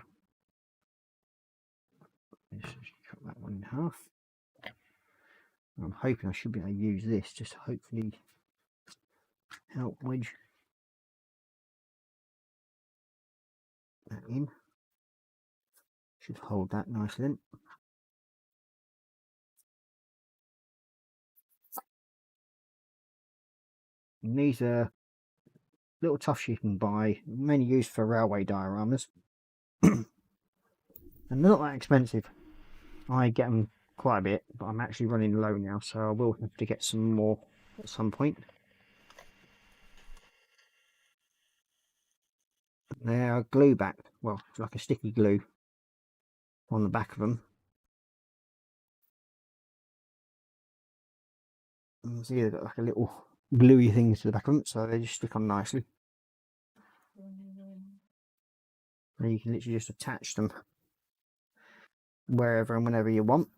let's just cut that one in half. I'm hoping I should be able to use this just to hopefully help wedge that in. Should hold that nicely then. And these are little tufts you can buy, mainly used for railway dioramas. And they're not that expensive. I get them quite a bit, but I'm actually running low now, so I will have to get some more at some point. They are glue back, well, it's like a sticky glue on the back of them. You can see they've got like a little gluey thing to the back of them, so they just stick on nicely. And you can literally just attach them wherever and whenever you want.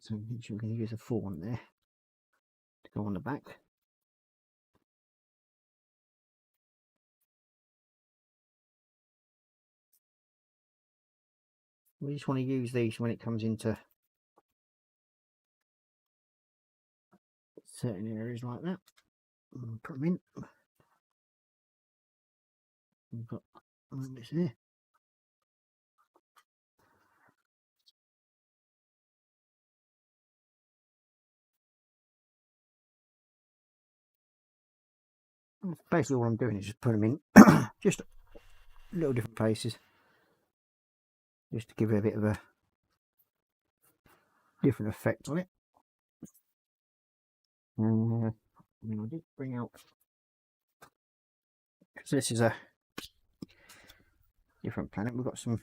So we're going to use a full one there to go on the back. We just want to use these when it comes into certain areas like that. And put them in. We've got this there. Basically all I'm doing is just put them in just little different places, just to give it a bit of a different effect on it. I did bring out, because this is a different planet, we've got some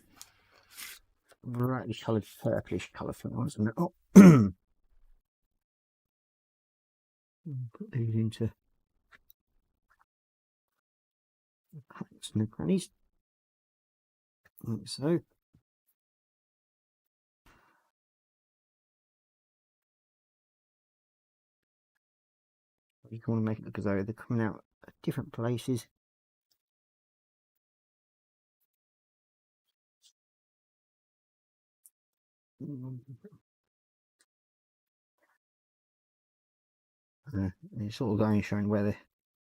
brightly coloured purplish colour flowers on it. Oh. Put these into cracks and crannies, like so. You can want to make it look as though they're coming out at different places. It's sort of going showing where the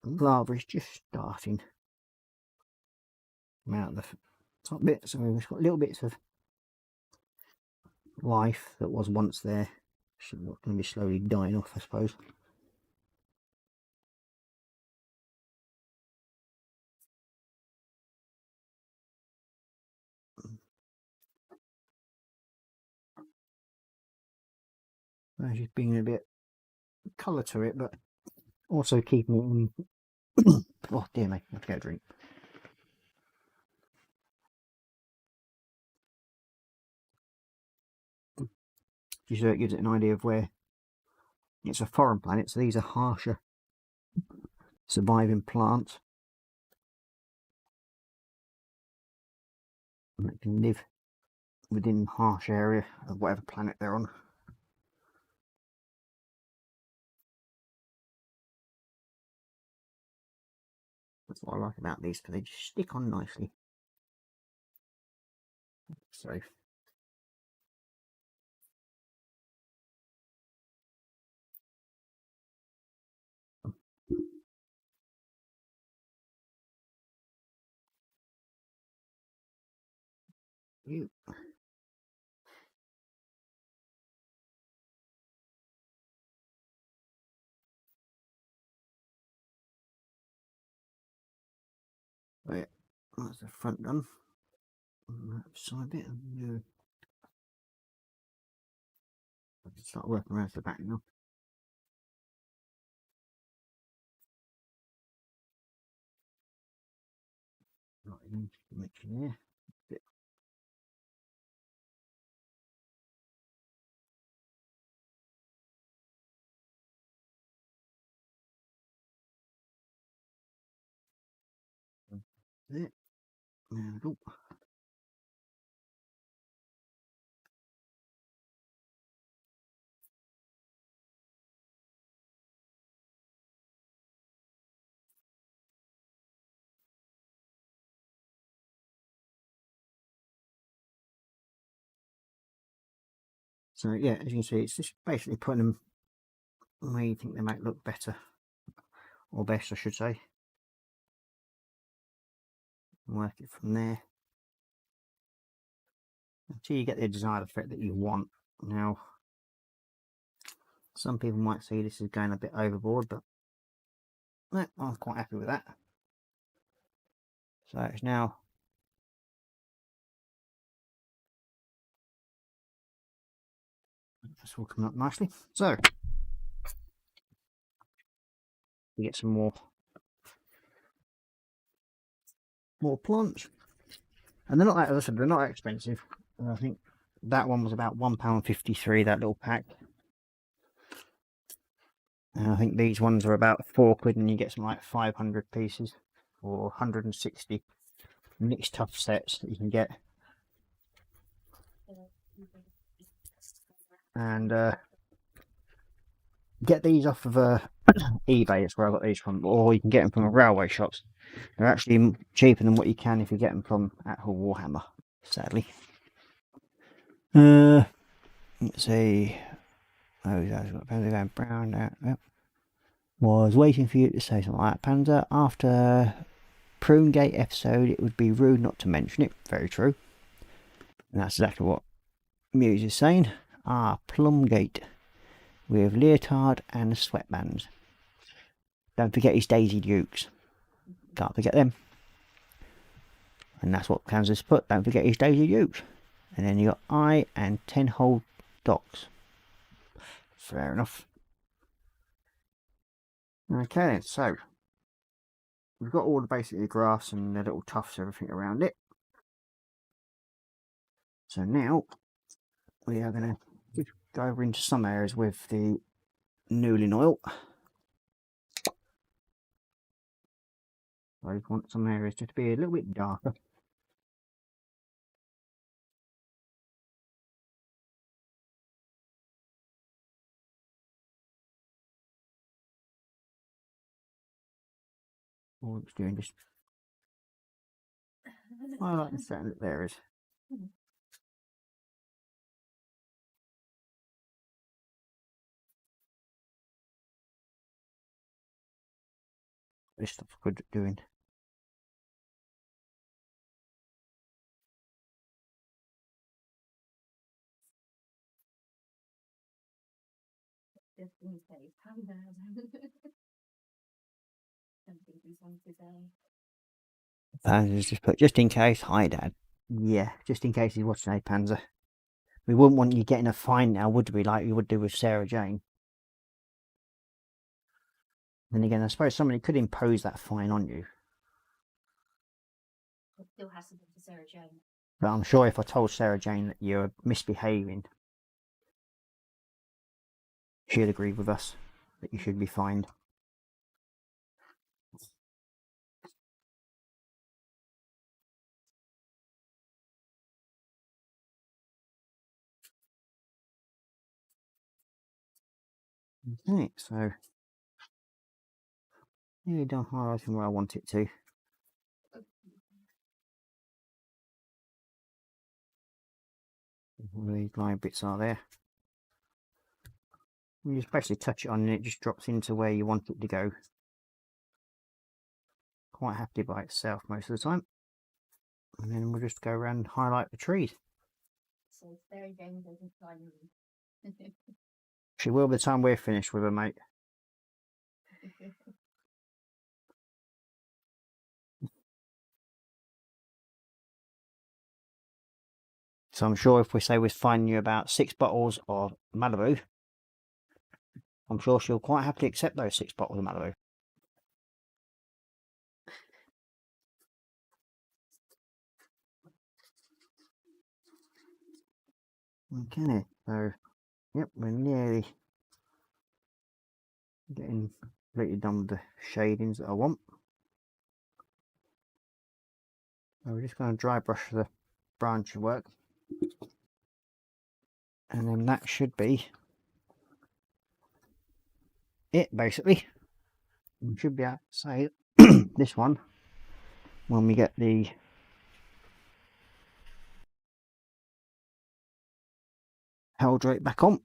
lava is just starting to come out of the top bit, so we've got little bits of life that was once there. It's going to be slowly dying off, I suppose. Just being a bit colour to it, but also keeping it in. Oh dear me, I have to get a drink. Just so it gives it an idea of where it's a foreign planet, so these are harsher surviving plants. And they can live within the harsh area of whatever planet they're on. That's what I like about these, because they just stick on nicely. So you right, that's the front done. And that side bit, and I can start working around to the back now. Right, mixture there. Bit. There we go. So yeah, as you can see, it's just basically putting them where you think they might look better, or best I should say. Work it from there until you get the desired effect that you want. Now, some people might see this as going a bit overboard, but no, I'm quite happy with that. So it's now that's all coming up nicely. So we get some more plants, and they're not that, as I said, they're not expensive. I think that one was about £1.53, that little pack. And I think these ones are about £4, and you get some like 500 pieces or 160 mixed tough sets that you can get. And get these off of eBay. It's where I got these from, or you can get them from railway shops. They're actually cheaper than what you can if you get them from actual Warhammer, sadly. Let's see. Oh, that's got Panzer going brown now. Yep. Was waiting for you to say something like that, Panzer. After Prune Gate episode, it would be rude not to mention it. Very true. And that's exactly what Muse is saying. Plumgate with leotard and sweatbands. Don't forget his Daisy Dukes. Can't forget them. And that's what Kansas put. Don't forget his Daisy Dukes. And then you got I and 10 whole docks. Fair enough. Okay then, so we've got all the basically grass and the little tufts, everything around it. So now we are going to go over into some areas with the Newlin oil. I want some areas just to be a little bit darker. All it's doing just highlight and certain little areas. This stuff's good at doing. Panzer's just put, just in case. Hi, Dad. Yeah, just in case he's watching a Panzer. We wouldn't want you getting a fine now, would we? Like you would do with Sarah Jane. Then again, I suppose somebody could impose that fine on you. It still has to be for Sarah Jane. But I'm sure if I told Sarah Jane that you're misbehaving, she'd agree with us that you should be fined. Okay, so nearly done highlighting where I want it to. All these line bits are there. You just basically touch it on and it just drops into where you want it to go. Quite happily by itself most of the time. And then we'll just go around and highlight the trees. So Sarah Jane doesn't find me. She will by the time we're finished with her, mate. So I'm sure if we say we're finding you about 6 bottles of Malibu, I'm sure she'll quite happily accept those 6 bottles of Malibu. Okay, so yep, we're nearly getting completely done with the shadings that I want. So we're just going to dry brush the branch work, and then that should be it basically. We should be able to say this one when we get the Heldrake back on.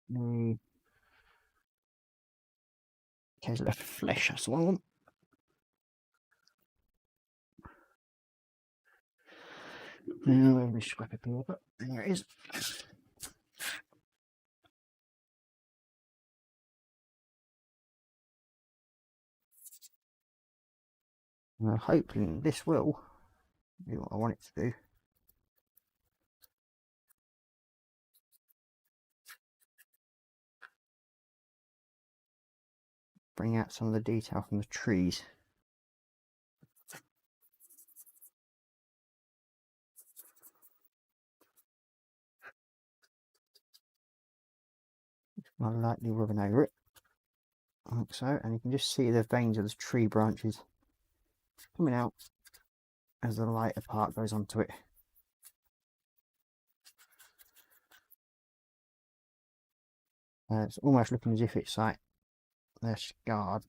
The case left flesh, that's the one I want. Now let me scrap it over. There it is. Hopefully this will do what I want it to do. Bring out some of the detail from the trees. I'll lightly rubbing over it, like so, and you can just see the veins of the tree branches coming out as the lighter part goes onto it. It's almost looking as if it's like they're scarred.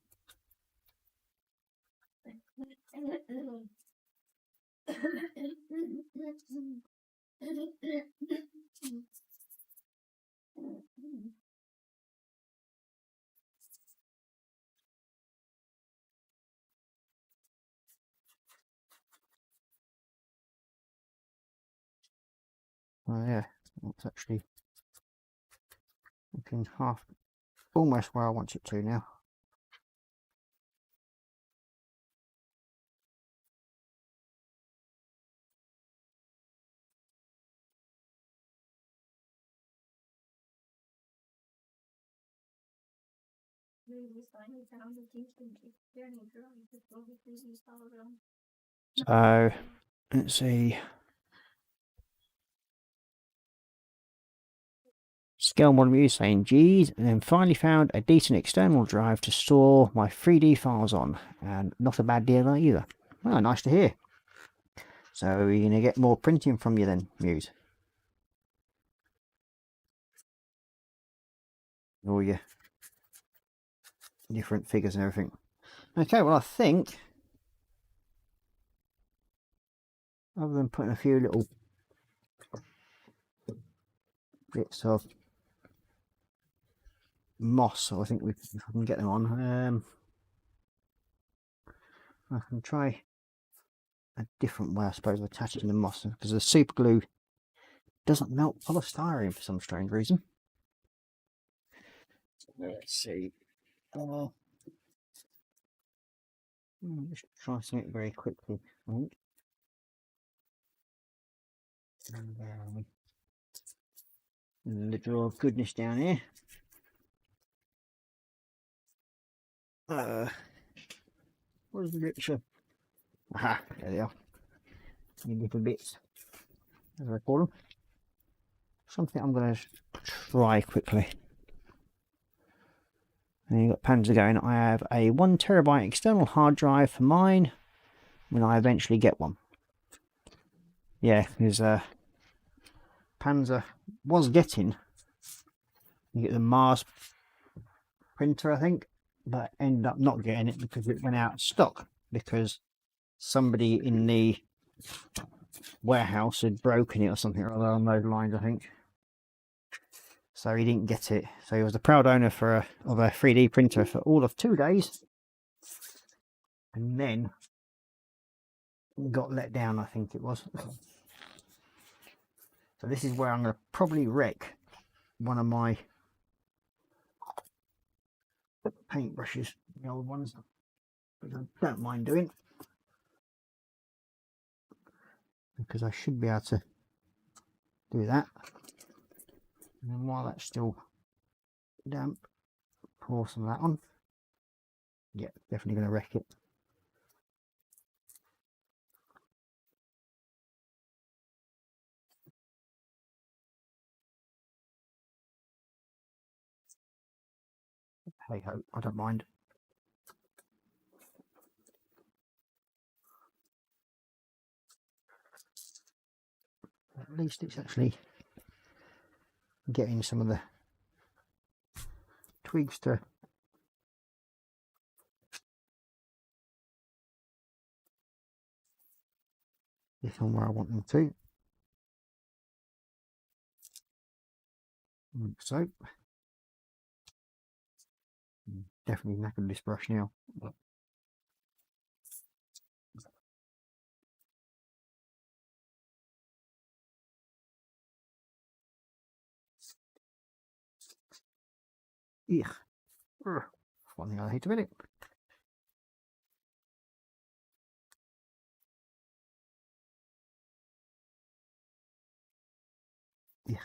Oh yeah, it's actually looking half, almost where I want it to now. So let's see. Scale model review saying geez, and then finally found a decent external drive to store my 3D files on, and not a bad deal either. Well, nice to hear. So you're going to get more printing from you then, Muse? All your different figures and everything. Okay, well I think, other than putting a few little bits of moss, I think if I can get them on, I can try a different way I suppose of attaching the moss, because the super glue doesn't melt polystyrene for some strange reason. Let's see. Just try something very quickly, I think. And the drawer of goodness down here. Where's the picture? Aha, there they are. Any little bits, as I call them. Something I'm going to try quickly. And you've got Panzer going. I have a 1 terabyte external hard drive for mine when I eventually get one. Yeah, because Panzer was getting, you get the Mars printer, I think, but ended up not getting it because it went out of stock, because somebody in the warehouse had broken it or something along those lines, I think. So he didn't get it. So he was the proud owner of a 3D printer for all of 2 days, and then got let down, I think it was. So this is where I'm going to probably wreck one of my paintbrushes, the old ones, which I don't mind doing, because I should be able to do that. And then while that's still damp, pour some of that on. Yeah, definitely going to wreck it. Hey ho, I don't mind. At least it's actually getting some of the twigs to get on where I want them to. Like so. Definitely knackered this brush now. Yeah. One thing I hate about it. Yeah.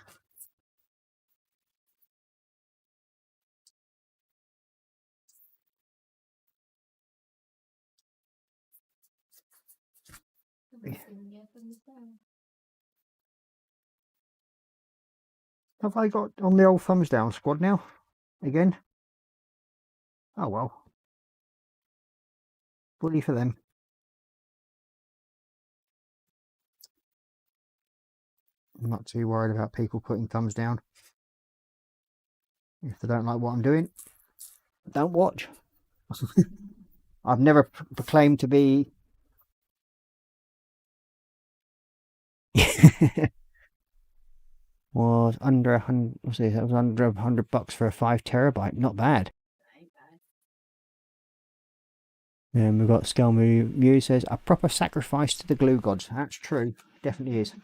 Yeah. Have I got on the old thumbs down squad now? Again? Oh well. Bully for them. I'm not too worried about people putting thumbs down. If they don't like what I'm doing, don't watch. I've never proclaimed to be was under 100. What's it? That was under $100 for a 5 terabyte. Not bad. And we've got Skelmu Mew says a proper sacrifice to the glue gods. That's true, definitely is.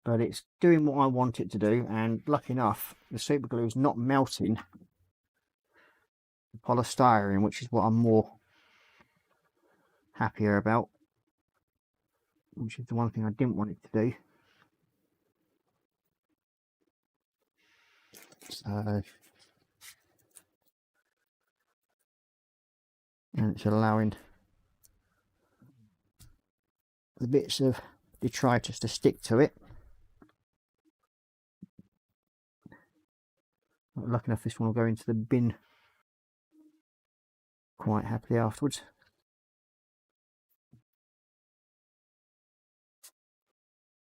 But it's doing what I want it to do, and lucky enough, the super glue is not melting the polystyrene, which is what I'm more happier about. Which is the one thing I didn't want it to do. So, and it's allowing the bits of detritus to stick to it. Lucky enough, this one will go into the bin quite happily afterwards.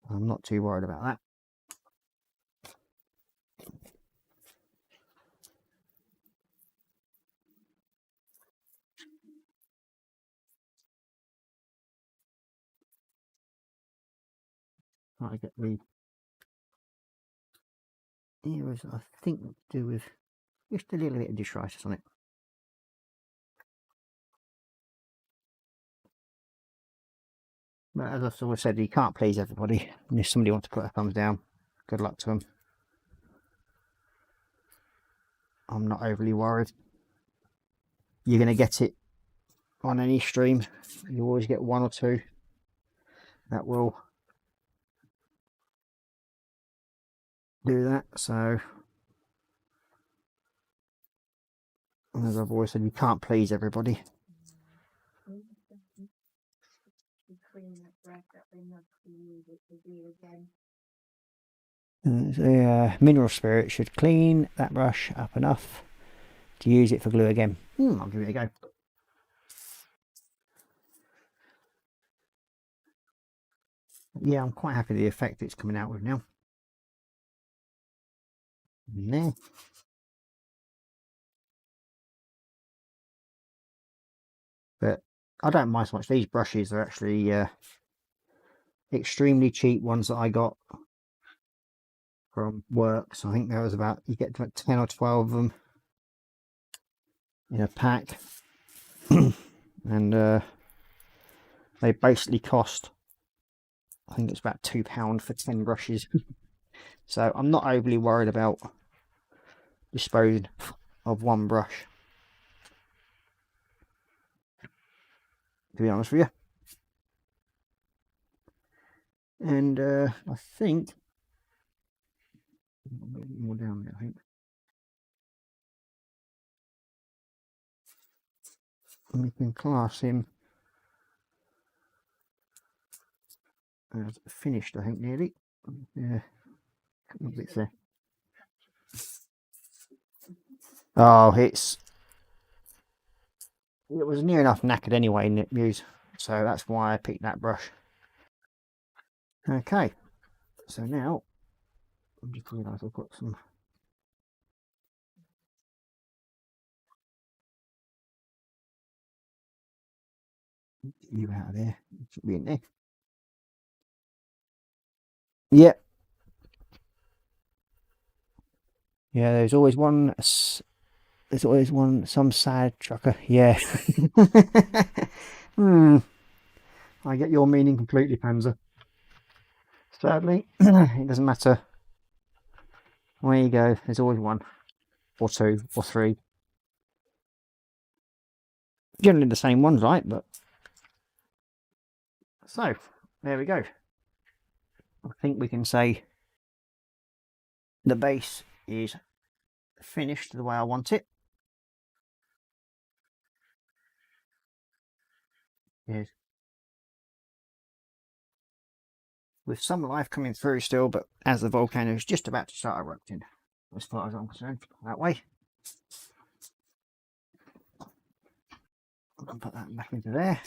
I'm not too worried about that. I get the ears, I think, to do with just a little bit of detritus on it. But as I've always said, you can't please everybody. And if somebody wants to put a thumbs down, good luck to them. I'm not overly worried. You're going to get it on any stream. You always get one or two that will do that. So, as I've always said, you can't please everybody. The mineral spirit should clean that brush up enough to use it for glue again. I'll give it a go. Yeah, I'm quite happy with the effect it's coming out with now. There. But I don't mind so much. These brushes are actually extremely cheap ones that I got from work. So I think there was about, you get like 10 or 12 of them in a pack. And they basically cost, I think it's about £2 for 10 brushes. So I'm not overly worried about disposing of one brush, to be honest with you. And I think a little bit more down there, I think. And we can class him as finished, I think, nearly. Yeah, a couple of bits there. Oh, it was near enough knackered anyway, Muse, so that's why I picked that brush. Okay, so now I'm just realised I've got some. You out of there? It should be in there. Yep. Yeah, there's always one. There's always one. Some sad trucker. Yeah. I get your meaning completely, Panzer. Sadly, it doesn't matter where you go. There's always one, or two, or three. Generally the same ones, right? But so there we go. I think we can say the base is finished the way I want it. Yes. With some life coming through still, but as the volcano is just about to start erupting, as far as I'm concerned, that way. I'll put that back into there.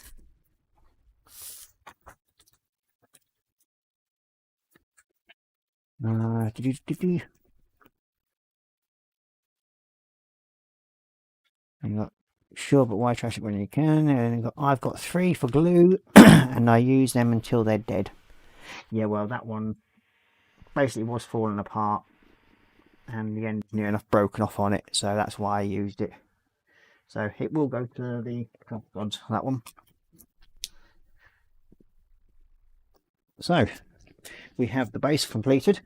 And got sure, but why trash it when you can? And I've got 3 for glue, and I use them until they're dead. Yeah, well, that one basically was falling apart, and the end near enough broken off on it, so that's why I used it. So it will go to the gods for that one. So we have the base completed,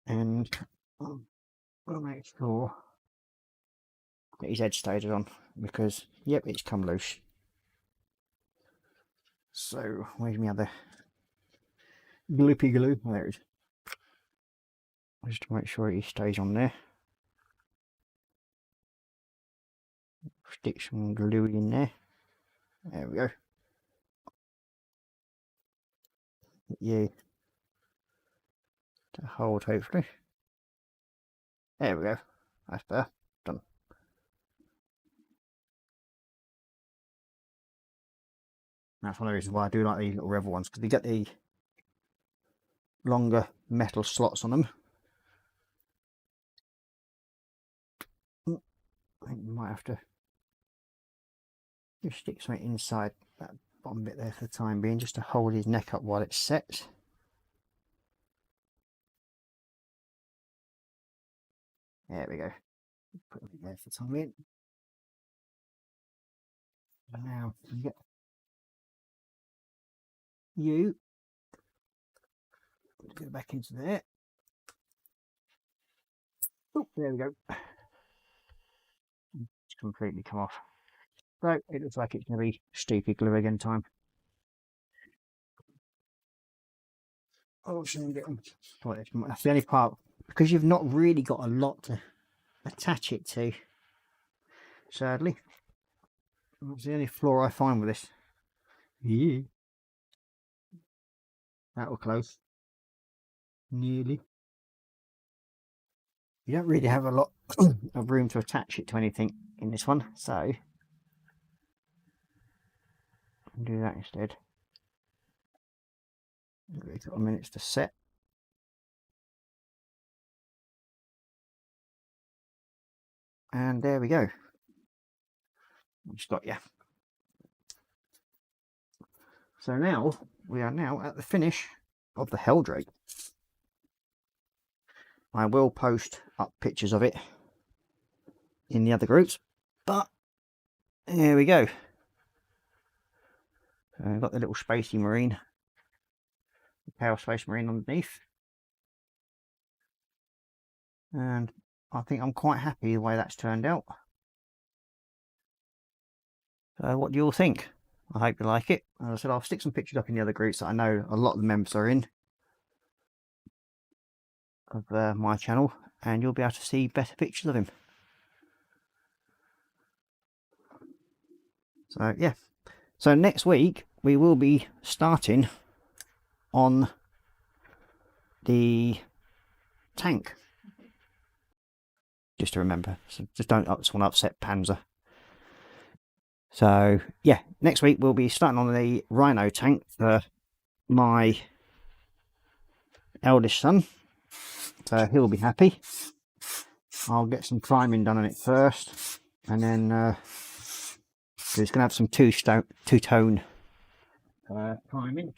and I'll make sure that his edge stays on, because yep, it's come loose. So where's my other gloopy glue? Oh, there it is. Just to make sure he stays on there. Stick some glue in there. There we go. Yeah, to hold hopefully. There we go. That's better. Done. That's one of the reasons why I do like these little Revel ones, because they get the longer metal slots on them. I think we might have to just stick something inside that bottom bit there for the time being, just to hold his neck up while it's set. There we go. Put it there for the time being. Now you get you. Go back into there. Oh, there we go. It's completely come off. So it looks like it's going to be stupid glue again time. Oh, shouldn't get them. That's the only part, because you've not really got a lot to attach it to. Sadly, that's the only flaw I find with this. Yeah, that will close. Nearly. You don't really have a lot of room to attach it to anything in this one, so I'll do that instead. Give it a couple of minutes to set. And there we go. Just got you. So now we are now at the finish of the Heldrake. I will post up pictures of it in the other groups, but there we go. So I've got the little spacey marine, the Pale Space Marine underneath, and I think I'm quite happy the way that's turned out. So what do you all think? I hope you like it. As I said, I'll stick some pictures up in the other groups that I know a lot of the members are in of my channel, and you'll be able to see better pictures of him. So yeah, so next week we will be starting on the tank, just to remember, so just don't want to upset Panzer. So yeah, next week we'll be starting on the Rhino tank for my eldest son, so he'll be happy. I'll get some priming done on it first, and then it's going to have some two-tone priming.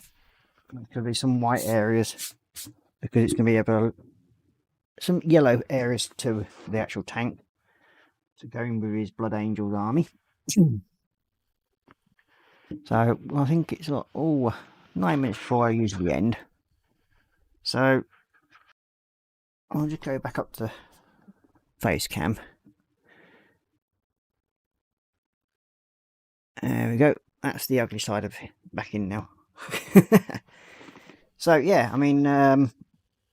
There's going to be some white areas because it's going to be able some yellow areas to the actual tank to go in with his Blood Angels army. So I think it's like 9 minutes before I usually end. So I'll just go back up to face cam. There we go. That's the ugly side of back in now. So yeah, I mean,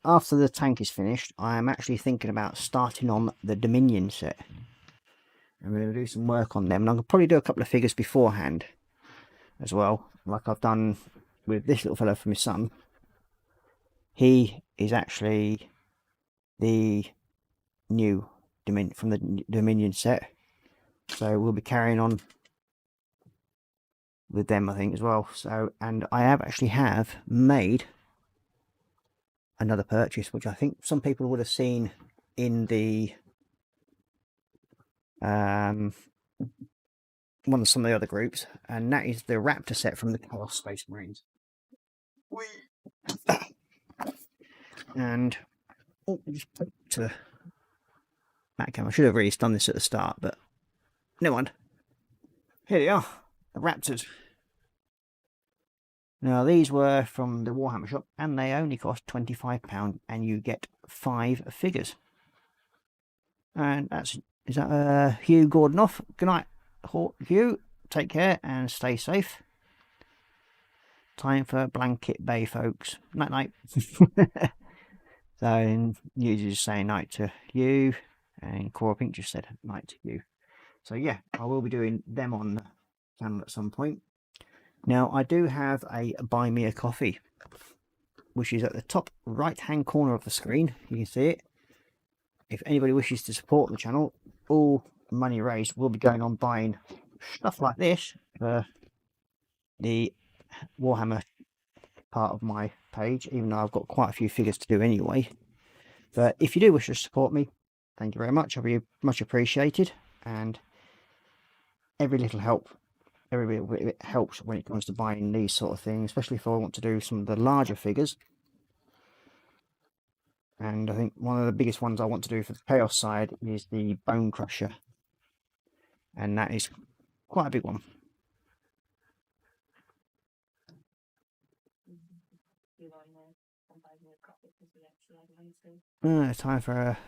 after the tank is finished, I am actually thinking about starting on the Dominion set. I'm going to do some work on them, and I'll probably do a couple of figures beforehand as well, like I've done with this little fellow for my son. He is actually the new from the Dominion set, so we'll be carrying on with them, I think, as well. So, and I actually have made another purchase, which I think some people would have seen in the one of some of the other groups, and that is the Raptor set from the Chaos Space Marines. And just put to back camera. I should have really done this at the start, but no mind. Here they are, the Raptors. Now these were from the Warhammer shop, and they only cost £25, and you get 5 figures. And is that Hugh Gordon-off. Good night, Hugh. Take care and stay safe. Time for Blanket Bay, folks. Night night. So you just say night to you, and Korra Pink just said night to you. So yeah, I will be doing them on the channel at some point. Now I do have a Buy Me a Coffee, which is at the top right hand corner of the screen. You can see it. If anybody wishes to support the channel, all money raised will be going on buying stuff like this for the Warhammer part of my page, even though I've got quite a few figures to do anyway. But if you do wish to support me, thank you very much. I'll be much appreciated, and every little bit helps when it comes to buying these sort of things, especially if I want to do some of the larger figures. And I think one of the biggest ones I want to do for the Chaos side is the Bone Crusher, and that is quite a big one. Time for a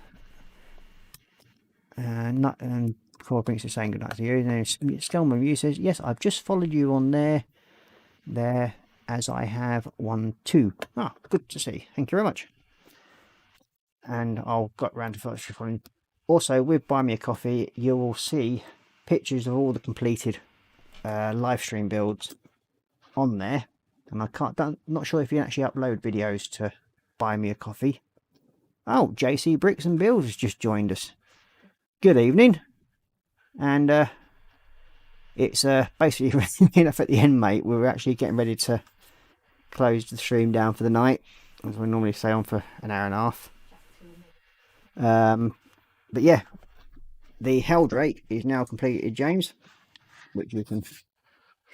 and Korra Prince is saying goodnight to you. And then Skelman Review says, yes, I've just followed you on there as I have one too. Ah, good to see. Thank you very much. And I'll get around to following. Also, with Buy Me a Coffee, you will see pictures of all the completed live stream builds on there. And not sure if you can actually upload videos to Buy Me a Coffee. Oh, JC Bricks and Bills has just joined us. Good evening. And it's basically enough at the end, mate. We're actually getting ready to close the stream down for the night, as we normally stay on for an hour and a half. But yeah, the Heldrake is now completed, James, which you can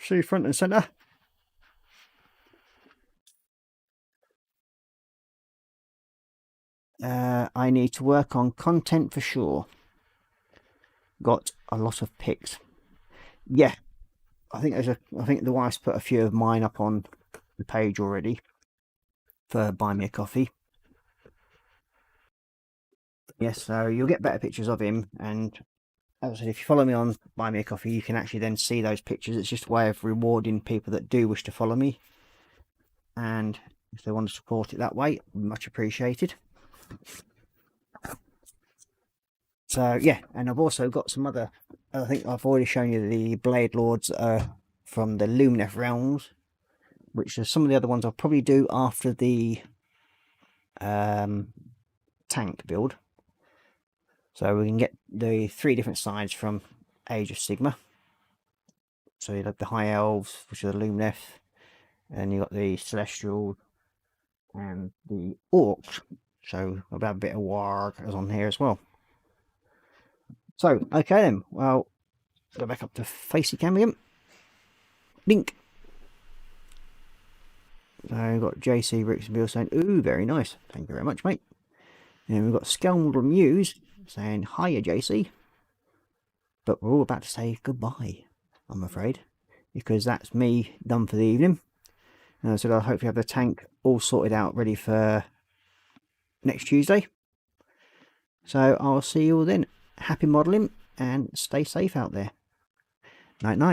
see front and centre. I need to work on content for sure. Got a lot of pics. Yeah, I think the wife's put a few of mine up on the page already for Buy Me a Coffee. Yes, so you'll get better pictures of him, and as I said, if you follow me on Buy Me a Coffee, you can actually then see those pictures. It's just a way of rewarding people that do wish to follow me, and if they want to support it that way, much appreciated. So yeah, and I've also got some other, I think I've already shown you the Blade Lords from the Lumineth Realms, which are some of the other ones I'll probably do after the tank build. So we can get the 3 different sides from Age of Sigma. So you have the High Elves, which are the Lumineth, and you got the Celestial and the Orcs. So about a bit of Warg on here as well. So okay then, well, go back up to Facey Cam again. Link. So we've got JC Ricksonville saying, ooh, very nice. Thank you very much, mate. And we've got Skelmdor Muse saying, hiya, JC. But we're all about to say goodbye, I'm afraid, because that's me done for the evening. So I hope you have the tank all sorted out, ready for next Tuesday. So I'll see you all then. Happy modelling and stay safe out there. Night night.